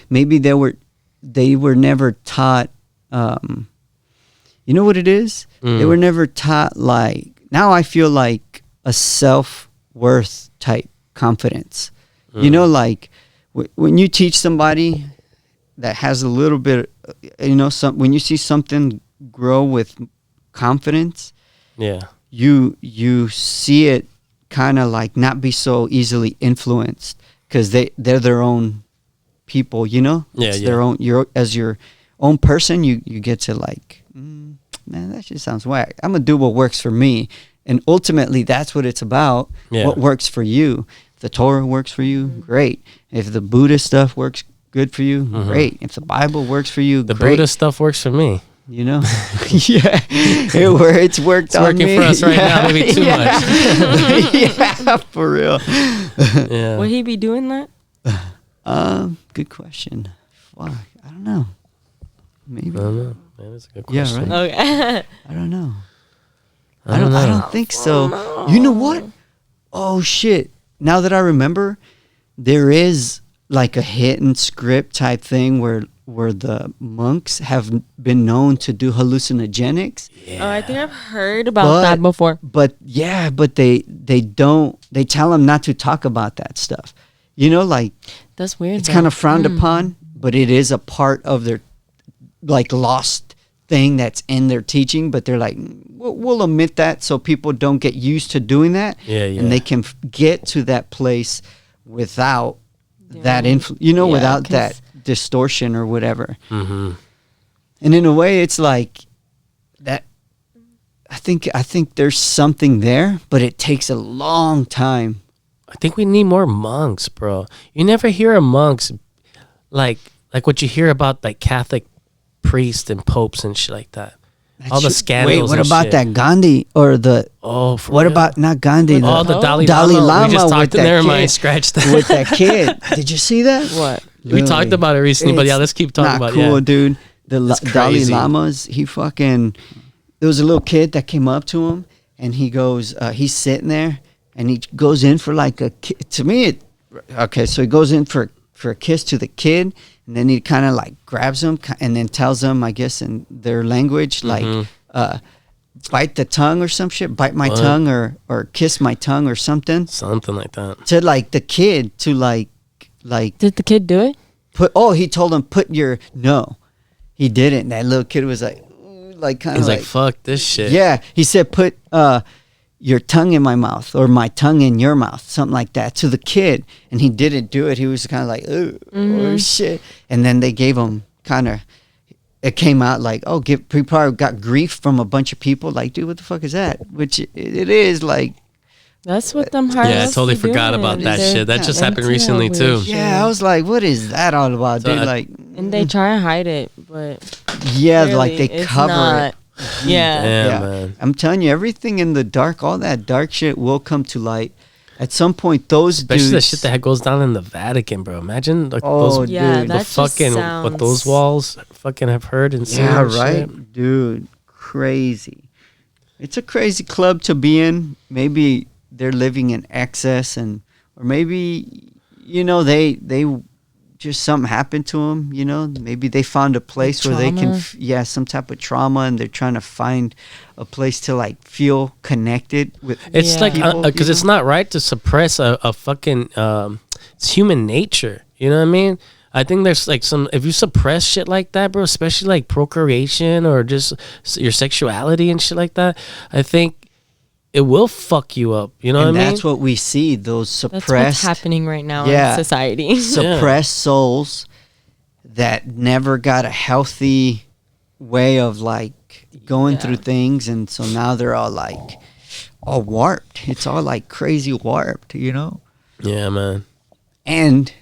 maybe they were never taught, you know what it is? They were never taught like, now I feel like a self-worth type confidence, you know, like when you teach somebody that has a little bit, you know, when you see something grow with confidence, Yeah. you see it kind of like not be so easily influenced because they're their own people, you know. Yeah, It's yeah. their own. As your own person, you get to like, man, that shit sounds whack. I'm gonna do what works for me, and ultimately that's what it's about. Yeah. What works for you. If the Torah works for you, great. If the Buddhist stuff works good for you, great. If the Bible works for you, The great. Buddha stuff works for me. You know, yeah, it's worked on working me. for us right now, maybe too much. Yeah, for real. Yeah. would he be doing that? Good question. Fuck, I don't know. Maybe. I don't know. Man, that's a good Yeah, question. right. Okay. I don't know. I don't know. I don't think so. You know what? Oh shit! Now that I remember, there is like a hidden script type thing the monks have been known to do hallucinogenics. Oh, I think I've heard about that before. But they don't. They tell them not to talk about that stuff. You know, like That's weird. it's kind of frowned upon, but it is a part of their like lost thing that's in their teaching. But they're like, we'll omit that so people don't get used to doing that, and they can get to that place without that without that distortion or whatever. Mm-hmm. And in a way, it's like that. I think there's something there, but it takes a long time. I think we need more monks, bro. You never hear of monks like what you hear about like Catholic priests and popes and shit like that. All the scandals. Wait, what and about shit. that Gandhi or the? Oh, for what real? about not Gandhi? Oh, the Dalai Dalai Lama. We just Lama talked with in there. that My kid. scratched that. With that kid. Did you see that? What? We talked about it recently, but yeah, let's keep talking about it. Not cool, Yeah. dude. The It's Dalai crazy. Lamas. There was a little kid that came up to him, and he goes, he's sitting there, and he goes in for like to me, so he goes in for a kiss to the kid, and then he kind of like grabs him and then tells him, I guess in their language, like, bite the tongue or some shit, bite my tongue or kiss my tongue or something. Something like that. To like the kid to like Did the kid do it? he told him no. He didn't. That little kid was like kind of He's like, fuck this shit. yeah, he said, put your tongue in my mouth or my tongue in your mouth, something like that to the kid. And he didn't do it. He was kind of like, oh shit. And then they gave him it came out like, he probably got grief from a bunch of people. Like, dude, what the fuck is that? Which it is like, That's what them hard. Yeah, I totally forgot about that shit. That just happened recently too. yeah, I was like, what is that all about, So dude? Like, And they try and hide it, but yeah, clearly like they it's cover not. it. Yeah. Yeah, man. I'm telling you, everything in the dark, all that dark shit will come to light. At some point, those Especially dudes, the shit that goes down in the Vatican, bro. Imagine like Oh, those Yeah, dude. the that just fucking sounds... what those walls fucking have heard and seen. yeah, and shit. right, dude, crazy. It's a crazy club to be in. Maybe they're living in excess, or maybe they just something happened to them. Maybe they found a place where they can, Trauma. some type of trauma, and they're trying to find a place to like feel connected with. It's Yeah. like people, because it's not right to suppress a fucking it's human nature. You know what I mean? I think there's like if you suppress shit like that, bro, especially like procreation or just your sexuality and shit like that, I think it will fuck you up. You know and what I mean? that's what we see. Those That's what's suppressed, happening right now Yeah. in society. suppressed souls that never got a healthy way of like going Yeah. through things, and so now they're all like all warped. It's all like crazy warped, Yeah, man. And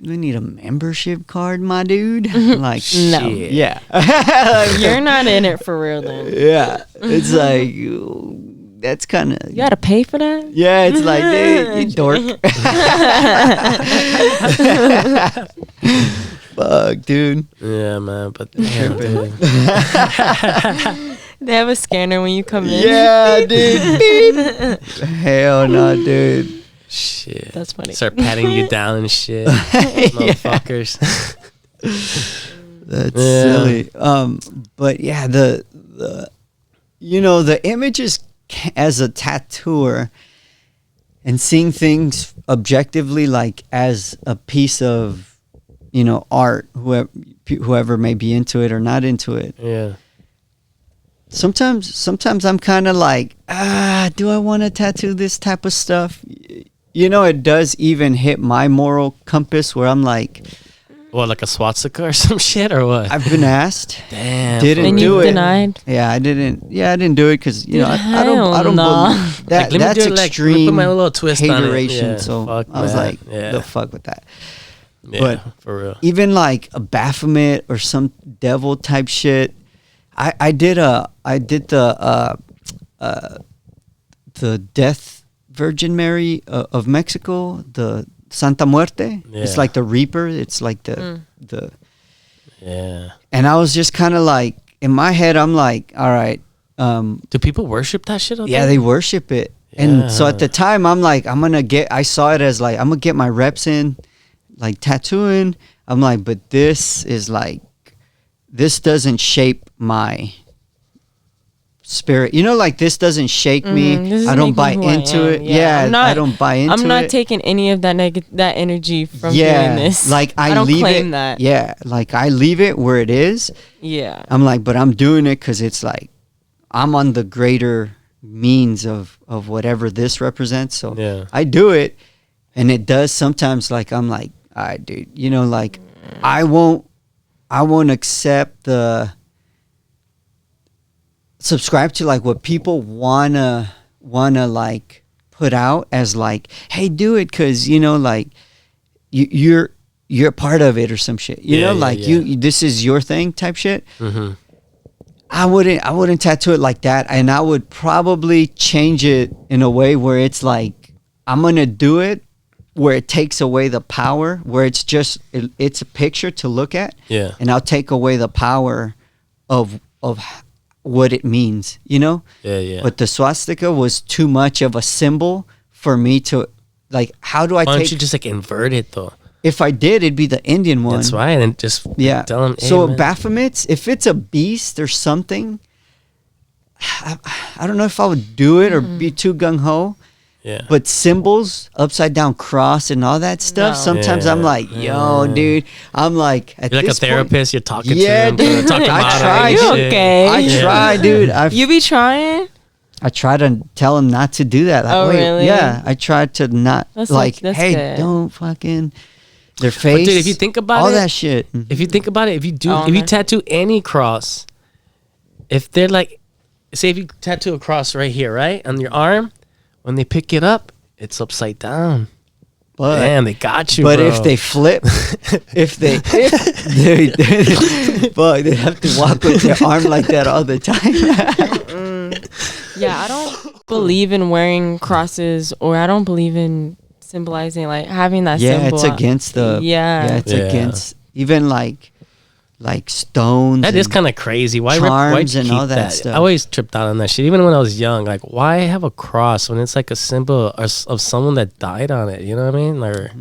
we need a membership card, my dude. Like, No. Shit. yeah, You're not in it for real then. yeah. It's like that's kind of You gotta pay for that? yeah. It's like, dude, you dork. Fuck, dude. Yeah, man. But damn, dude. They have a scanner when you come in. Yeah, dude. Beep. Hell no, dude. Shit. That's funny. Start patting you down and shit, motherfuckers. That's Yeah. silly. But yeah, the images as a tattooer and seeing things objectively, like as a piece of, art, whoever may be into it or not into it. Yeah. Sometimes I'm kind of like, do I want to tattoo this type of stuff? It does even hit my moral compass where I'm like, What, like a swastika or some shit or what? I've been asked. Damn. Didn't And do you it. denied? Yeah, I didn't do it because Dude, I don't hell nah. believe that. Like, let me That's do it, like, let me extreme put my little twist on it. hateration. Yeah, So fuck I was that. like, Yeah. the fuck with that. Yeah, but- for real. Even like a Baphomet or some devil type shit. I did the Death Virgin Mary of Mexico, the Santa Muerte. It's Yeah. like the Reaper. It's like the Yeah. and I was just kind of like, in my head, I'm like, all right, Do people worship that shit? Out yeah, there? they worship it. And so Yeah. at the time, I'm like, I saw it as like, I'm going to get my reps in, like tattooing. I'm like, but this is like, this doesn't shape my spirit. You know, like this doesn't shake me. This is I don't buy making who I into am. it. Yeah, I don't buy into it. I'm not taking any of that that energy from doing this. Like I don't leave claim it. that. Yeah, like I leave it where it is. Yeah. I'm like, but I'm doing it because it's like I'm on the greater means of whatever this represents. So Yeah. I do it, and it does sometimes. Like I'm like, all right, dude. You know, like I won't accept the subscribe to like what people wanna like put out as like, hey, do it because you know, like you're a part of it or some shit. You know, like you this is your thing type shit. Mm-hmm. I wouldn't tattoo it like that, and I would probably change it in a way where it's like I'm gonna do it where it takes away the power, where it's just it's a picture to look at, and I'll take away the power of what it means, you know. But the swastika was too much of a symbol for me to like. How do I? Why don't you just like invert it though? If I did, it'd be the Indian one. That's right, and just tell them. Hey, so man. Baphomets, if it's a beast or something, I don't know if I would do it or be too gung ho. Yeah. But symbols, upside down cross, and all that stuff. No. Sometimes I'm like, yo, dude. I'm like, at You're like a this point- therapist. You're talking Yeah, to them. dude. Talking I about tried. it and You shit. okay? I try, dude. You be trying? I try to tell them not to do that. Like, Oh, really? Yeah, I try to not That's like, that's hey, good. don't fucking their face. dude, if you think about all it- that shit. If you think about it, if you man. tattoo any cross, if they're like, say if you tattoo a cross right here, right on your arm, when they pick it up, it's upside down. But Damn, they got you. But bro. if they flip, if they fuck, they have to walk with their arm like that all the time. Yeah, I don't believe in wearing crosses, or I don't believe in symbolizing, like having that Yeah, symbol. it's against the. Yeah. it's Yeah. against even like stones. that is and- kind of crazy. Why charms you and keep all that stuff. I always tripped out on that shit. Even when I was young, like why have a cross when it's like a symbol of someone that died on it? You know what I mean? Or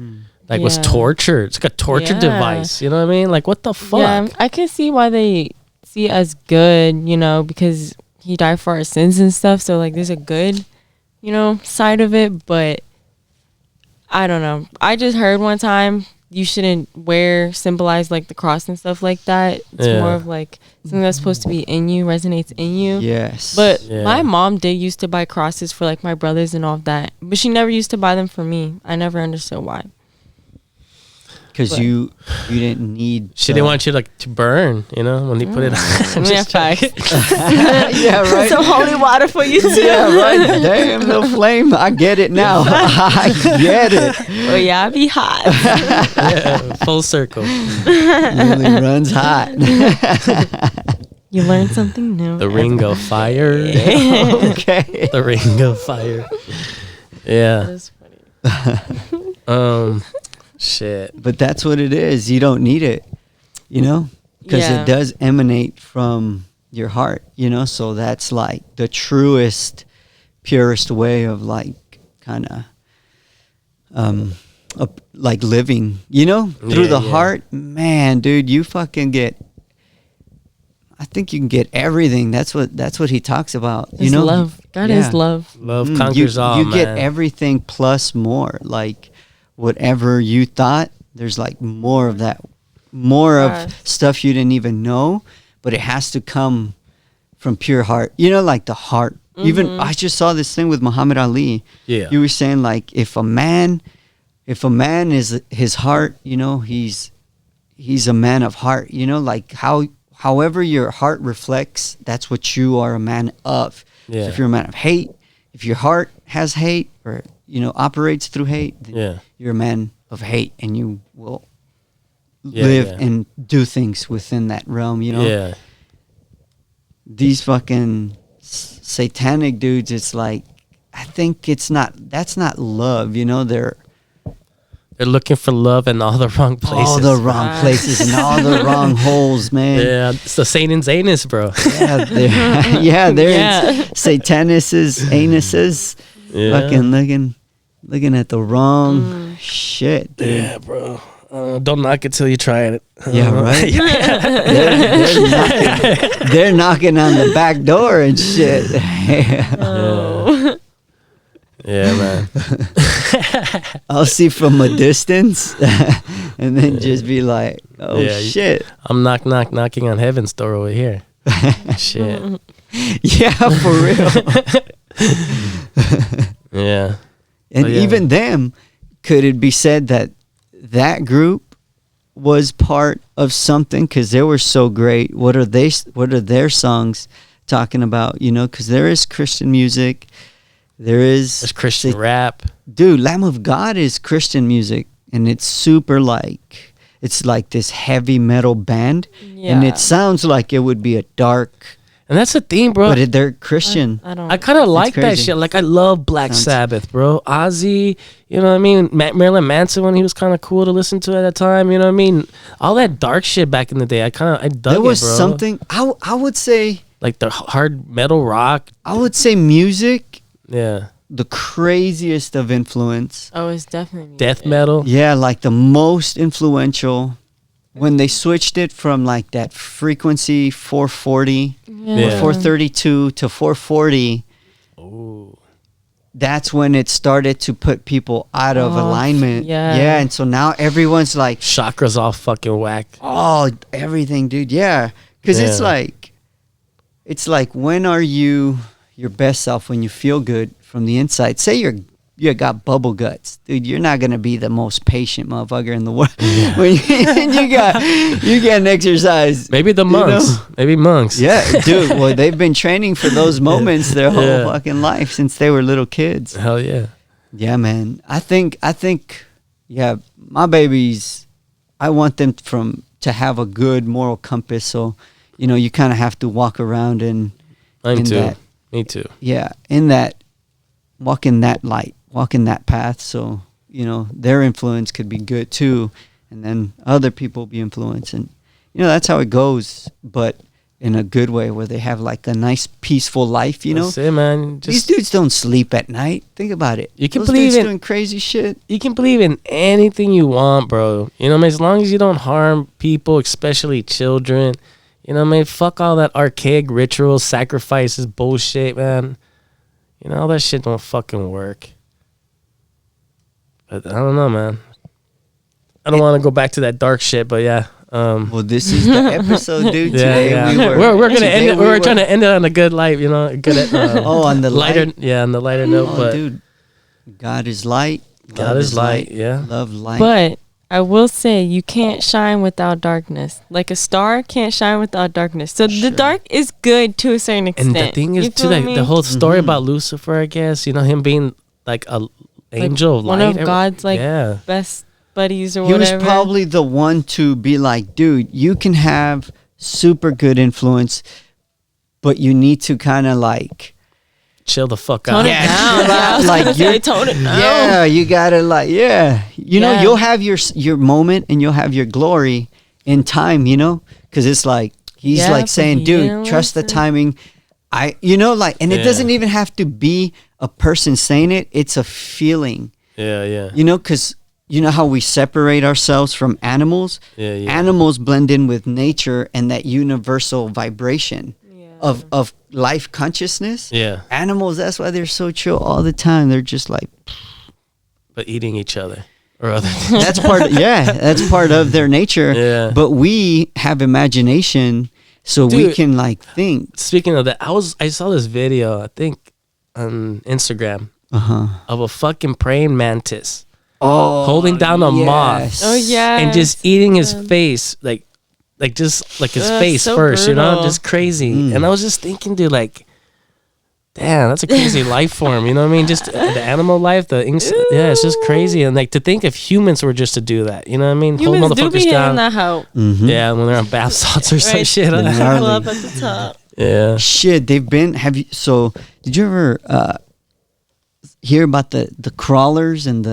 like was Yeah. tortured. It's like a torture Yeah. device. You know what I mean? Like what the fuck? Yeah, I can see why they see it as good, you know, because he died for our sins and stuff. So like, there's a good, you know, side of it. But I don't know. I just heard one time you shouldn't symbolize like the cross and stuff like that. It's Yeah. more of like something that's supposed to be in you, resonates in you. Yes, But Yeah. my mom did used to buy crosses for like my brothers and all of that, but she never used to buy them for me. I never understood why. because you didn't need. She didn't want you to burn. You know when they put it on. Yeah, facts. Yeah, right. Some holy water for you too. Yeah, right. Damn, little flame. I get it now. I get it. Oh yeah, I be hot. Yeah, full circle. Really runs hot. You learn something new. The ring of fire. Okay. The ring of fire. Yeah. That's funny. Shit. But that's what it is. You don't need it, you know, because Yeah. it does emanate from your heart, you know. So that's like the truest, purest way of like kind of like living, you know, through Yeah, the yeah. heart. Man, dude, you fucking get. I think you can get everything. That's what he talks about. It's You know, love. God Yeah. is love. Love Mm, conquers all, you man. get everything plus more. Like whatever you thought, there's like more of that, more of Yes. stuff you didn't even know, but it has to come from pure heart. You know, like the heart. Even I just saw this thing with Muhammad Ali. Yeah. You were saying like if a man is his heart, you know, he's a man of heart. You know, like however your heart reflects, that's what you are a man of. Yeah. So if you're a man of hate, if your heart has hate or, you know, operates through hate, then Yeah. you're a man of hate and you will Yeah, live yeah. and do things within that realm, you know? Yeah. These fucking satanic dudes, it's like, I think that's not love, you know? They're They're looking for love in all the wrong places. all the wrong Right. places and all the wrong holes, man. Yeah, it's the Satan's anus, bro. Yeah, they're, yeah, they're Yeah. Satanuses, anuses, Yeah. fucking looking at the wrong shit, dude. Yeah, bro. Don't knock it till you try it. Yeah, right. They're knocking on the back door and shit. Oh. Yeah, man. I'll see from a distance, and then just be like, "Oh Yeah, shit!" I'm knocking on heaven's door over here. Shit. Yeah, for real. Yeah. And Oh, yeah. even them, could it be said that that group was part of something because they were so great? What are their songs talking about? You know, because there is Christian music, There's Christian rap. dude. Lamb of God is Christian music, and it's super like it's like this heavy metal band, and Yeah. it sounds like it would be a dark, And that's the thing, bro. but they're Christian. I don't. I kind of like that crazy. shit. Like, I love Black Sounds- Sabbath, bro. Ozzy, you know what I mean? Marilyn Manson, when he was kind of cool to listen to at that time, you know what I mean? All that dark shit back in the day, I dug There was it, bro. something I would say. Like the hard metal rock. I would say music, Yeah. the craziest of influence. Oh, it's definitely Death music. metal. Yeah, like the most influential when they switched it from like that frequency 440 Yeah. or 432 to 440. Ooh. That's when it started to put people out of Oh, alignment. yeah. Yeah, and so now everyone's like, Chakras all fucking whack. "Oh, everything, dude." Yeah. Cuz Yeah. it's like when are you your best self, when you feel good from the inside? Say you got bubble guts, dude. You're not gonna be the most patient motherfucker in the world. When you get an exercise. Maybe the You know? monks. Maybe monks. Yeah, dude. Well, they've been training for those moments their whole Yeah. fucking life since they were little kids. Hell yeah. Yeah, man. I think. Yeah, my babies. I want them to have a good moral compass. So, you know, you kind of have to walk around and Mine in too. that- Me too. yeah, walk in that light, walk in that path. So, you know, their influence could be good too, and then other people be influenced, and you know that's how it goes. But in a good way, where they have like a nice, peaceful life. You know, That's it, man. these Just dudes don't sleep at night. Think about it. You can Those believe dudes in- doing crazy shit. you can believe in anything you want, bro. You know what I mean? As long as you don't harm people, especially children. You know what I mean? Fuck all that archaic rituals, sacrifices, bullshit, man. You know, all that shit don't fucking work. But I don't know, man. I don't want to go back to that dark shit, but yeah. Well, this is the episode, dude. Yeah, Today yeah. We're gonna end it. We were trying to end it on a good light, you know, good Oh, on the lighter, light? yeah, on the lighter note. Oh, but dude, God is light. God Love is light, yeah. Love light. But I will say you can't shine without darkness. Like a star can't shine without darkness. So the dark is good to a certain extent. And the thing is, You too, feel like me? the whole story Mhm. about Lucifer, I guess, you know, him being like a angel of one light. of God's like yeah. best buddies or he whatever. was probably the one to be like, dude, you can have super good influence, but you need to kind of like, Chill the fuck tone out. it Yeah, down. chill out. I was Like, gonna say, you're- tone it down. yeah, you gotta like, yeah, you know, Yeah. you'll have your moment and you'll have your glory in time, you know, because it's like he's Yeah, like but saying, he dude, didn't trust the listen. timing. You know, like, and it Yeah. doesn't even have to be a person saying it; it's a feeling. Yeah, yeah. You know, because you know how we separate ourselves from animals. Yeah, yeah. Animals blend in with nature and that universal vibration Yeah. of life consciousness. Yeah. Animals, that's why they're so chill all the time. They're just like, But eating each other or other that's part. Yeah, that's part of their nature. Yeah. But we have imagination, so we Dude. can like think. Speaking of that, I saw this video, I think on Instagram, of a fucking praying mantis Oh, holding down a moth. Oh yeah. and just eating his face, like just like his Ugh, face so first, you know, brutal. just crazy. Mm. And I was just thinking, dude, like, damn, that's a crazy life form, you know what I mean? Just the animal life, yeah, it's just crazy. And like to think if humans were just to do that, you know what I mean? Humans Hold do be motherfuckers hitting down. that hoe. Yeah, when they're on bath salts or some Right. shit. The Huh? gnarly. Pull up at the top. Yeah. Shit, they've been. Have you? So, did you ever hear about the crawlers and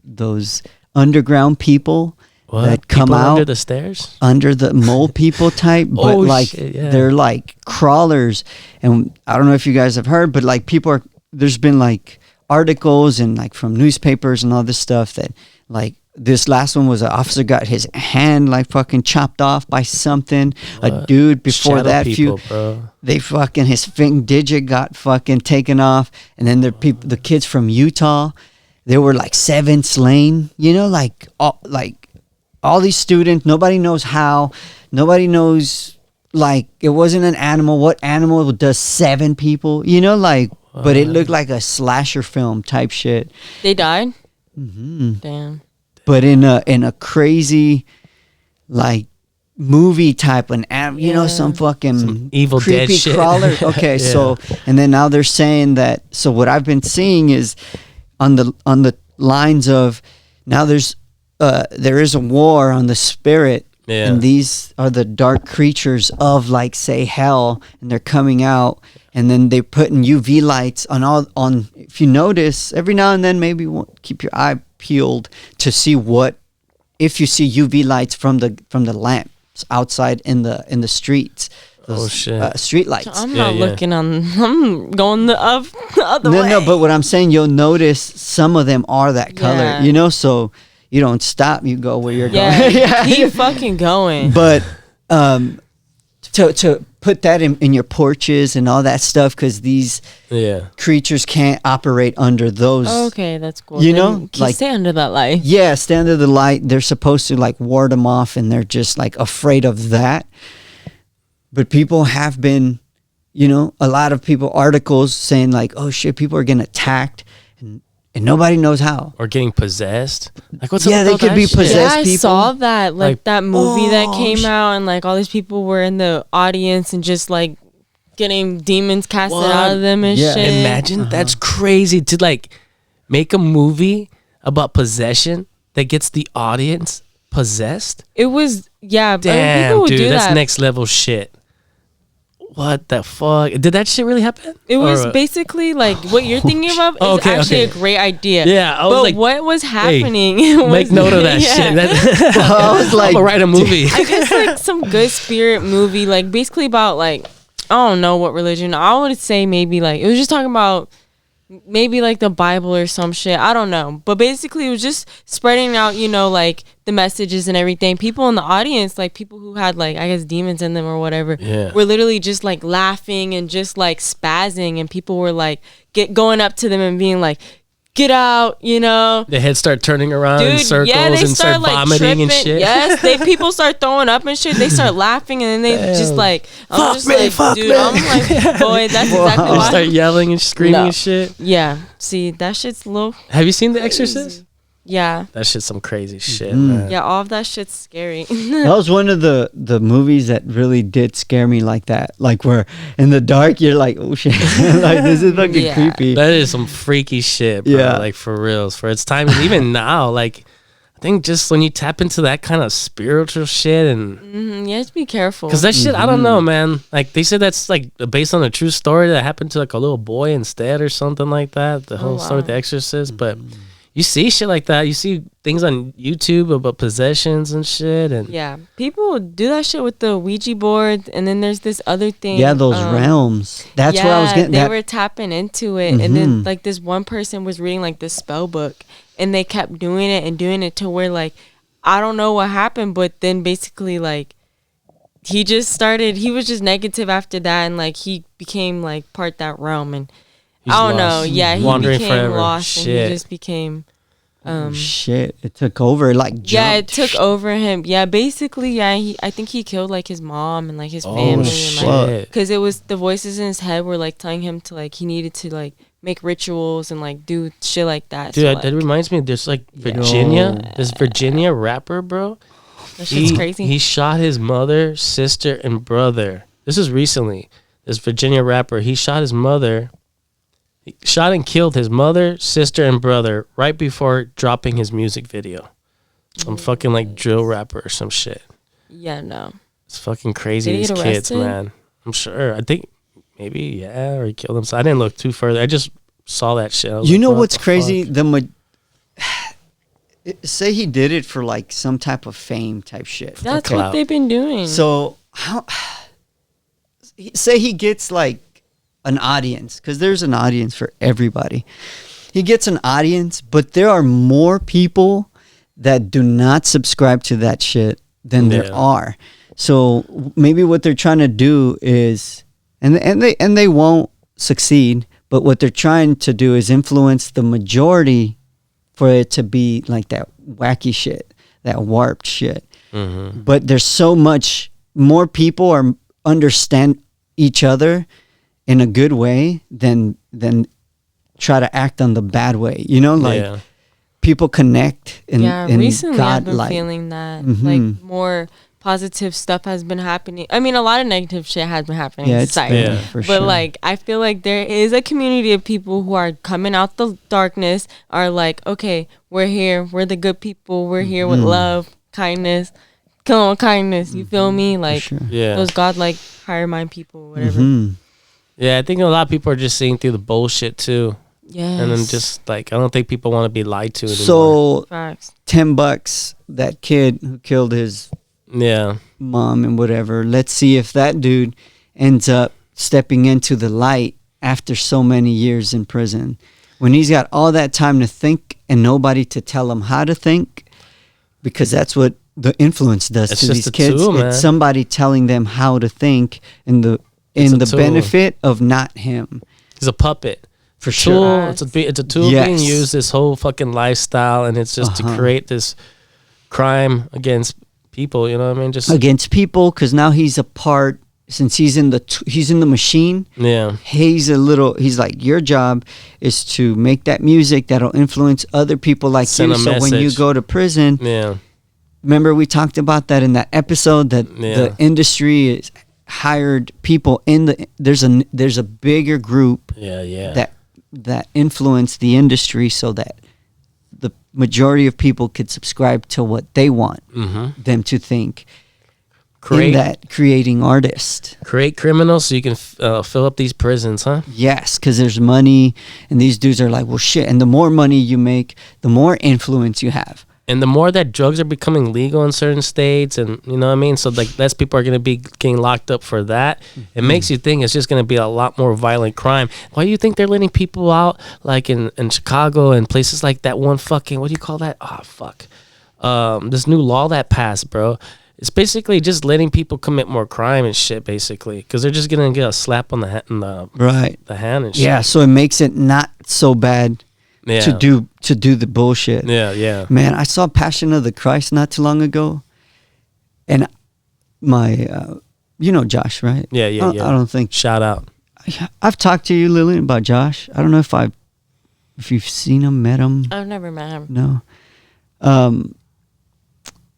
those underground people What? that come People out under the stairs? under the mole people type, but Oh, like shit, yeah. they're like crawlers, and I don't know if you guys have heard, but like people are. There's been like articles and like from newspapers and all this stuff that like this last one was an officer got his hand like fucking chopped off by something. A dude before Shadow that people, bro. they fucking his finger digit got fucking taken off, and then the kids from Utah, there were like 7 slain. You know, like all these students. Nobody knows how. Nobody knows. Like, it wasn't an animal. What animal does 7 people? You know, like, but it looked like a slasher film type shit. They died. Mm-hmm. Damn. But in a crazy, like, movie type, you know, some fucking Some Evil creepy Dead shit. crawler. Okay, Yeah. so and then now they're saying that. So what I've been seeing is on the lines of now there is a war on the spirit. Yeah. And these are the dark creatures of, like, say, hell, and they're coming out, and then they're putting UV lights on. If you notice, every now and then, maybe keep your eye peeled to see if you see UV lights from the lamps outside in the streets. Those, shit. street lights. I'm Yeah, not yeah. looking on. I'm going the other way. No, but what I'm saying, you'll notice some of them are that color. Yeah. You know, so you don't stop. You go where you're Yeah, going. keep fucking going. But to put that in your porches and all that stuff, because these Yeah. creatures can't operate under those. Okay, that's cool. You Then know, keep like- stay under that light. Yeah, stand under the light. They're supposed to, like, ward them off, and they're just, like, afraid of that. But people have been, you know, a lot of people, articles saying, like, oh shit, people are getting attacked, and nobody knows how. Or getting possessed. Like, what's Yeah, up they with could that be shit? possessed. Yeah, I people. saw that, like that movie that Oh, came out, and like all these people were in the audience and just like getting demons casted What? out of them and Yeah. shit. Imagine that's crazy to like make a movie about possession that gets the audience possessed. It was but people Damn, would dude, do that's that. next level shit. What the fuck? Did that shit really happen? It was Or- basically like what you're thinking of is Okay, actually okay. a great idea. Yeah, I was but like, what was happening? make note of that shit. That, I was like, I'm gonna write a movie. I guess like some good spirit movie, like basically about like I don't know what religion. I would say maybe like it was just talking about maybe like the Bible or some shit. I don't know, but basically it was just spreading out, you know, like the messages and everything. People in the audience, like people who had like I guess demons in them or whatever, Yeah. were literally just like laughing and just like spazzing, and people were like going up to them and being like, "Get out," you know. The heads start turning around in Dude, circles yeah, they and start like vomiting tripping. and shit. Yes, people start throwing up and shit. They start laughing and then they just like, I'm Fuck just me, like, fuck dude, me. I'm like, boy, that's exactly They why. start yelling and screaming No. and shit. Yeah, see, that shit's a little. Have you seen The Exorcist? Yeah, That shit's some crazy shit, man. yeah, all of that shit's scary. that was one of the movies that really did scare me like that. Like, where in the dark you're like, oh shit, like this is fucking Yeah. creepy. That is some freaky shit, bro. Yeah. Like, for reals. For its time. And even now, like, I think just when you tap into that kind of spiritual shit and... You have to be careful. Because that shit, I don't know, man. Like, they said that's, like, based on a true story that happened to, like, a little boy instead or something like that. The whole story with The Exorcist. But you see shit like that. You see things on YouTube about possessions and shit. And Yeah, people do that shit with the Ouija board, and then there's this other thing. Yeah, those realms. That's yeah, where I was getting they that. were tapping into it, and then like this one person was reading like this spell book, and they kept doing it to where like I don't know what happened, but then basically like he was just negative after that, and like he became like part that realm, and he's I don't know, lost. yeah, he Wandering became forever. lost, and Shit. he just became. Shit, it took over. Like, Yeah, it jumped. took over him. Yeah, basically, yeah. I think he killed like his mom and like his family, and like shit. because it was the voices in his head were like telling him to like he needed to like make rituals and like do shit like that. Dude, so, that like, reminds me, there's like Virginia. This Virginia rapper, bro. that shit's crazy. He shot his mother, sister, and brother. This is recently. This Virginia rapper, he shot his mother. He shot and killed his mother, sister, and brother right before dropping his music video. Some fucking like drill rapper or some shit. yeah, no. It's fucking crazy. Did he These get kids, arrested? man. I'm sure. I think maybe, yeah, or he killed himself. I didn't look too further. I just saw that shit. I was You like, know what what's the crazy? fuck? Say he did it for like some type of fame type shit. That's clout. what they've been doing. So how? Say he gets like an audience, because there's an audience for everybody. He gets an audience, but there are more people that do not subscribe to that shit than there Yeah. are. So maybe what they're trying to do is, and they won't succeed, but what they're trying to do is influence the majority for it to be like that wacky shit, that warped shit. Mm-hmm. But there's so much more people are understand each other in a good way than try to act on the bad way. You know, like Yeah. people connect and recently I've been God-like. feeling that Mhm. like more positive stuff has been happening. I mean, a lot of negative shit has been happening Yeah, in it's society. been, Yeah. for But sure. like I feel like there is a community of people who are coming out the darkness, are like, okay, we're here, we're the good people, we're here with love, kindness, kill 'em with kindness. You feel me? Like sure. Yeah. those godlike higher mind people, whatever. Mhm. Yeah, I think a lot of people are just seeing through the bullshit too. Yes. And then just like I don't think people want to be lied to anymore. So facts. $10, that kid who killed his yeah. mom and whatever. Let's see if that dude ends up stepping into the light after so many years in prison. When he's got all that time to think and nobody to tell him how to think, because that's what the influence does It's to just these a kids. tool, man. It's somebody telling them how to think and It's a the tool. benefit of not him. He's a puppet. For Tool. sure. It's a tool Yes. being used this whole fucking lifestyle, and it's just to create this crime against people. You know what I mean? Just Against people, because now he's a part, since he's in the machine. yeah. He's like, your job is to make that music that'll influence other people like Send you. a So when you message. go to prison, Yeah. remember we talked about that in that episode, that Yeah. the industry is hired people there's a bigger group Yeah. Yeah. that influence the industry so that the majority of people could subscribe to what they want Mm-hmm. them to think. Create In that creating artist. create criminals so you can fill up these prisons, huh? Yes, because there's money, and these dudes are like, well, shit. And the more money you make, the more influence you have. And the more that drugs are becoming legal in certain states, and you know what I mean, so like less people are going to be getting locked up for that. It makes you think it's just going to be a lot more violent crime. Why do you think they're letting people out like in Chicago and places like that? One fucking, what do you call that? Oh fuck, this new law that passed, bro. It's basically just letting people commit more crime and shit, basically, because they're just gonna get a slap on the Right. the hand and shit. Yeah, so it makes it not so bad yeah, to do the bullshit. yeah, yeah. Man, I saw Passion of the Christ not too long ago, and my, you know Josh, right? Yeah, yeah, I don't think Shout out. I've talked to you, Lillian, about Josh. I don't know if you've seen him, met him. I've never met him. No.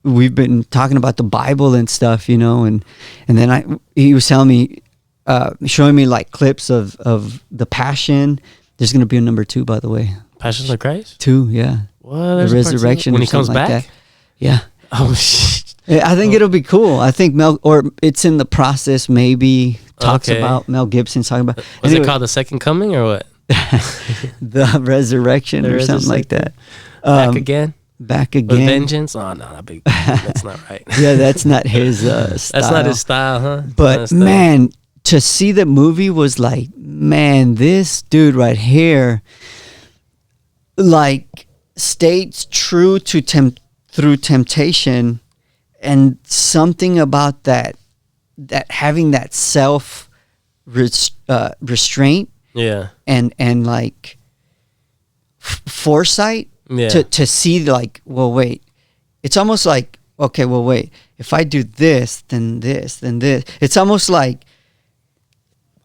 We've been talking about the Bible and stuff, you know, and then he was telling me, showing me like clips of the Passion. There's gonna be a number 2, by the way. Passion of the Christ. 2, yeah. What? The There's a part two? resurrection when or he comes something like back. that. Yeah. Oh shit. I think it'll be cool. I think it's in the process. Maybe talks Okay. about Mel Gibson talking about. Was Anyway, it called The Second Coming or what? the resurrection The or something like that? Back again? Back With again. vengeance? Oh no, not big. That's not right. Yeah, that's not his style. That's not his style, huh? That's not But his style. man, to see the movie was like, man, this dude right here, like, stays true to through temptation, and something about that having that self restraint Yeah. and like foresight Yeah. to see, like, well, wait, it's almost like, okay, well, wait, if I do this, then this, then this. It's almost like,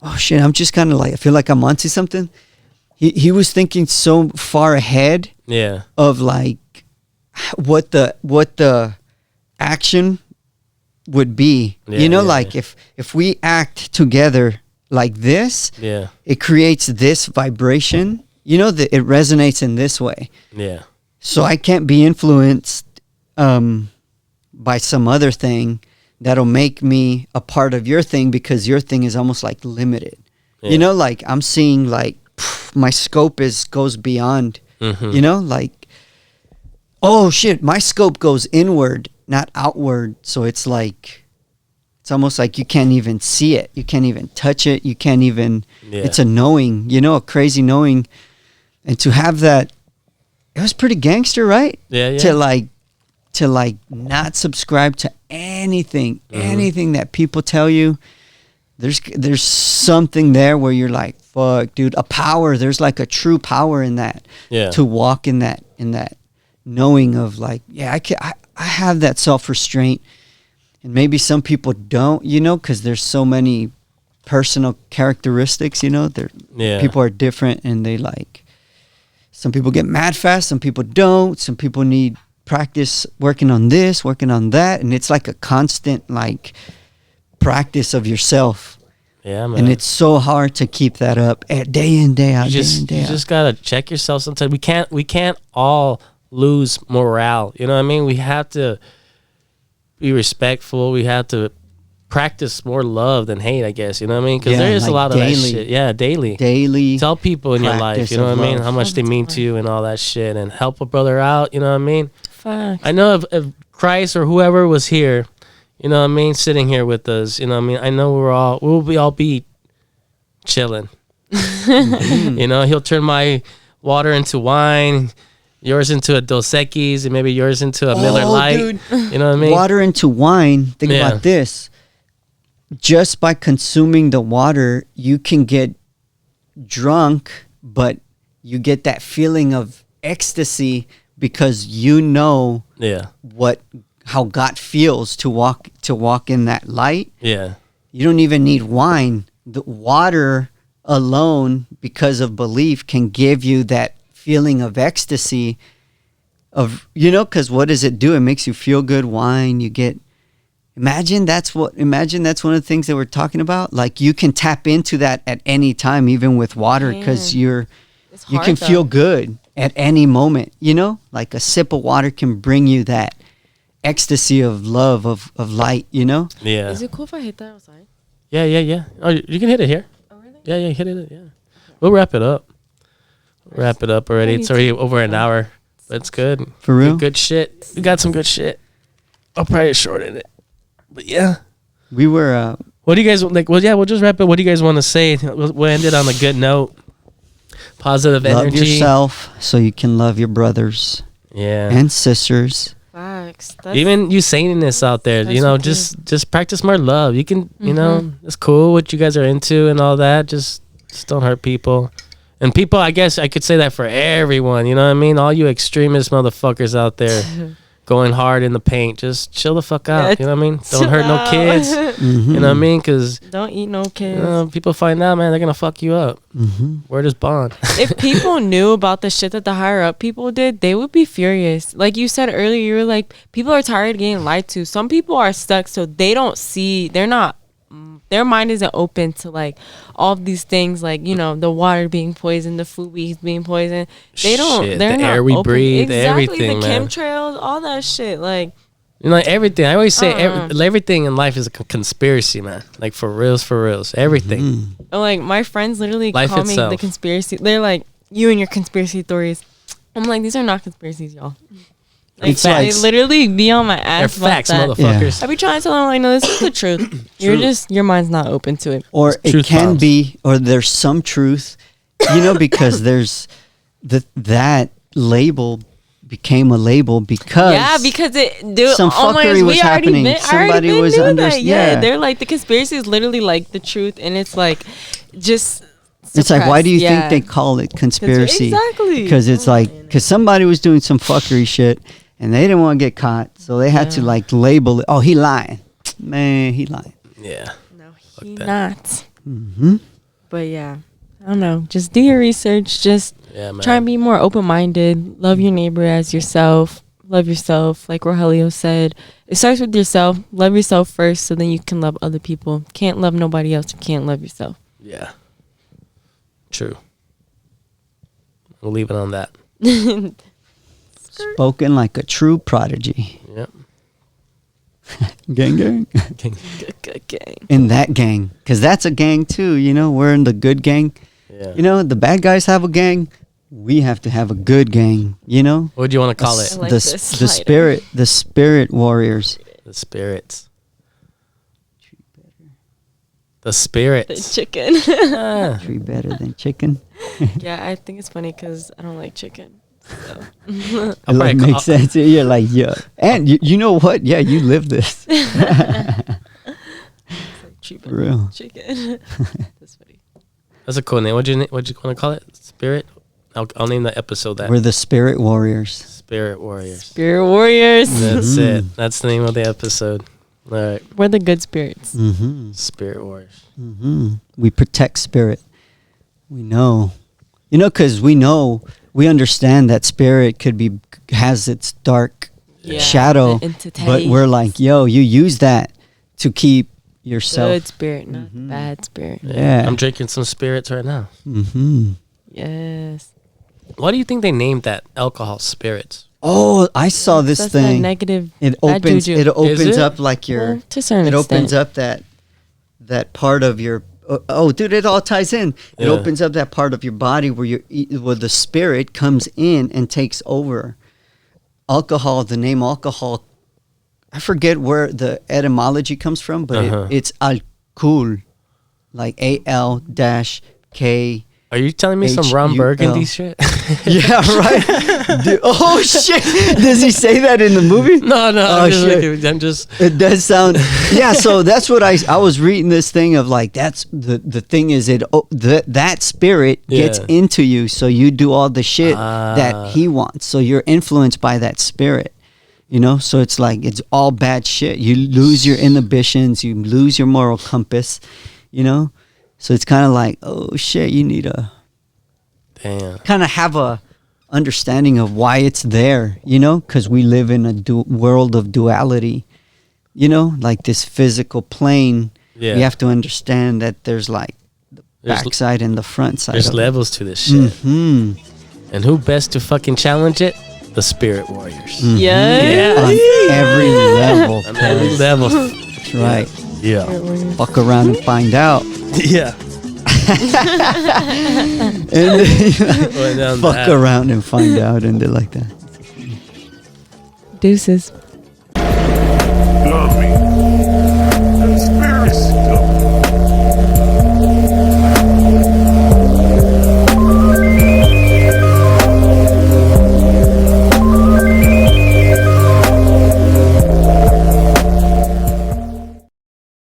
oh shit, I'm just kind of like, I feel like I'm onto something. He was thinking so far ahead Yeah. of like what the action would be. Yeah, you know, yeah, like yeah. if we act together like this, Yeah. it creates this vibration. You know, that it resonates in this way. Yeah. So I can't be influenced by some other thing that'll make me a part of your thing, because your thing is almost like limited. Yeah. You know, like I'm seeing like my scope goes beyond. Mhm. You know, like, oh shit, my scope goes inward, not outward. So it's like, it's almost like you can't even see it. You can't even touch it. You can't even, Yeah. it's a knowing, you know, a crazy knowing. And to have that, it was pretty gangster, right? Yeah, yeah. To like to like not subscribe to anything that people tell you. There's something there where you're like, fuck, dude, a power. There's like a true power in that. Yeah. To walk in that knowing of like, yeah, I have that self-restraint. And maybe some people don't, you know, because there's so many personal characteristics, you know. People are different, and they like, some people get mad fast, some people don't, some people need practice working on this, working on that, and it's like a constant like practice of yourself. Yeah, man. And it's so hard to keep that up day in, day out, day in, day you out. just gotta check yourself sometimes. We can't all lose morale. You know what I mean? We have to be respectful. We have to practice more love than hate, I guess. You know what I mean? Because there is like a lot daily, of that shit. Yeah, daily. Daily. Tell people in your life, practice you know of what I mean? love. How much they mean to you and all that shit, and help a brother out. You know what I mean? Facts. I know if Christ or whoever was here, you know what I mean, sitting here with us, you know what I mean? I know we'll all be chilling. You know, he'll turn my water into wine, yours into a Dos Equis, and maybe yours into a Miller Lite. Dude. You know what I mean? Water into wine. Think Yeah. about this. Just by consuming the water, you can get drunk, but you get that feeling of ecstasy because you know Yeah. how God feels to walk in that light. Yeah. You don't even need wine. The water alone, because of belief, can give you that feeling of ecstasy of, you know, because what does it do? It makes you feel good. Wine, you get, imagine that's one of the things that we're talking about. Like, you can tap into that at any time, even with water, because you can feel good at any moment, you know, like a sip of water can bring you that ecstasy of love, of light, you know? Yeah. Is it cool if I hit that outside? Yeah. Oh, you can hit it here. Oh, really? Yeah, hit it. Yeah. We'll wrap it up. Wrap it up already. It's already over an hour. That's good. For real? Good shit. We got some good shit. I'll probably shorten it. But yeah. We were, What do you guys like? Well, yeah, we'll just wrap it. What do you guys want to say? We'll end it on a good note. Positive love energy. yourself so you can love your brothers Yeah. and sisters. Facts. Even you saying this out there, you know, just practice more love. You can, you know, it's cool what you guys are into and all that. Just don't hurt people. And people, I guess I could say that for everyone. You know what I mean? All you extremist motherfuckers out there going hard in the paint, just chill the fuck out. Yeah, You know what I mean? Don't hurt no kids. Mm-hmm. You know what I mean? Because Don't eat no kids. people find out, man, they're gonna fuck you up. Mm-hmm. Word is bond. If people knew about the shit that the higher up people did, they would be furious. Like you said earlier, you were like, people are tired of getting lied to. Some people are stuck, so they don't see, their mind isn't open to like all of these things, like, you know, the water being poisoned, the food we eat being poisoned. They don't, Shit, they're the not air we open. breathe, exactly, everything, the man. chemtrails, all that shit. Like, You know, like everything. I always say everything in life is a conspiracy, man. Like for reals. Everything. like my friends literally Life call me itself. the conspiracy. They're like, you and your conspiracy theories. I'm like, these are not conspiracies, y'all. Like, It's they like- literally be on my They're ass about facts, that. motherfuckers. I be trying to tell them, like, no, this is the truth. Your mind's not open to it. Or it Truth can bombs. be, or there's some truth, you know, because there's that label became a label because Yeah, because dude, some oh my fuckery gosh, was we already happening. been- I already Somebody been was knew under- that. yeah. They're like, the conspiracy is literally like the truth, and it's like just. it's like, why do you suppressed. think they call it conspiracy? Exactly. Because it's because somebody was doing some fuckery shit and they didn't want to get caught, so they had to like label it. Oh, he lying, man, he lying. Yeah. No, he that. not. Mm-hmm. But yeah, I don't know. Just do your research. Just Yeah, man. try and be more open-minded. Love your neighbor as yourself. Love yourself, like Rogelio said. It starts with yourself. Love yourself first, so then you can love other people. Can't love nobody else. You can't love yourself. Yeah. True. We'll leave it on that. Spoken like a true prodigy. Yep. Gang, gang. Good gang. In that gang, because that's a gang too. You know, we're in the good gang. Yeah. You know, the bad guys have a gang. We have to have a good gang. You know, What do you want to call I it? like the this lighter. the spirit warriors. The spirits. The The spirits. chicken. Ah. Tree better than chicken. Yeah, I think it's funny because I don't like chicken. It like makes sense. You're like, yeah. And you know what? Yeah, you live this. Cheap Real. chicken. That's funny. That's a cool name. What'd you want to call it? Spirit? I'll name the episode that. We're the Spirit Warriors. Spirit Warriors. Spirit warriors. That's it. That's the name of the episode. All right. We're the good spirits. Mm-hmm. Spirit Warriors. Mm-hmm. We protect spirit. We know. Because we understand that spirit has its dark shadow. But we're like, yo, you use that to keep yourself. Good spirit, not bad spirit. Yeah. I'm drinking some spirits right now. Mm-hmm. Yes. Why do you think they named that alcohol spirits? Oh, I saw this That's thing. That negative. It bad opens. juju. It opens Is it? up like your. Well, to a certain It opens extent. up that part of your. Oh, dude! It all ties in. It Yeah. opens up that part of your body where the spirit comes in and takes over. Alcohol. The name alcohol. I forget where the etymology comes from, but it's alcohol, like AL-K. Are you telling me some Ron HUL. Burgundy shit? Yeah, right. Dude, oh shit! Does he say that in the movie? No. Oh, shit. I'm just. It does sound. Yeah, so that's what I was reading this thing of like that's the thing is that spirit gets Yeah. into you, so you do all the shit that he wants. So you're influenced by that spirit. So it's like it's all bad shit. You lose your inhibitions, you lose your moral compass, So it's kind of like, oh shit, you need to Damn. kind of have a understanding of why it's there, because we live in a world of duality, like this physical plane. Yeah. We have to understand that there's like the backside and the front side. There's of levels to this shit. Hmm. And who best to fucking challenge it? The Spirit Warriors. Yeah. On every level. On every Pez. level. That's right. Yeah. Fuck around and find out. Yeah. And then, Going down fuck that. around and find out and they're like that. Deuces.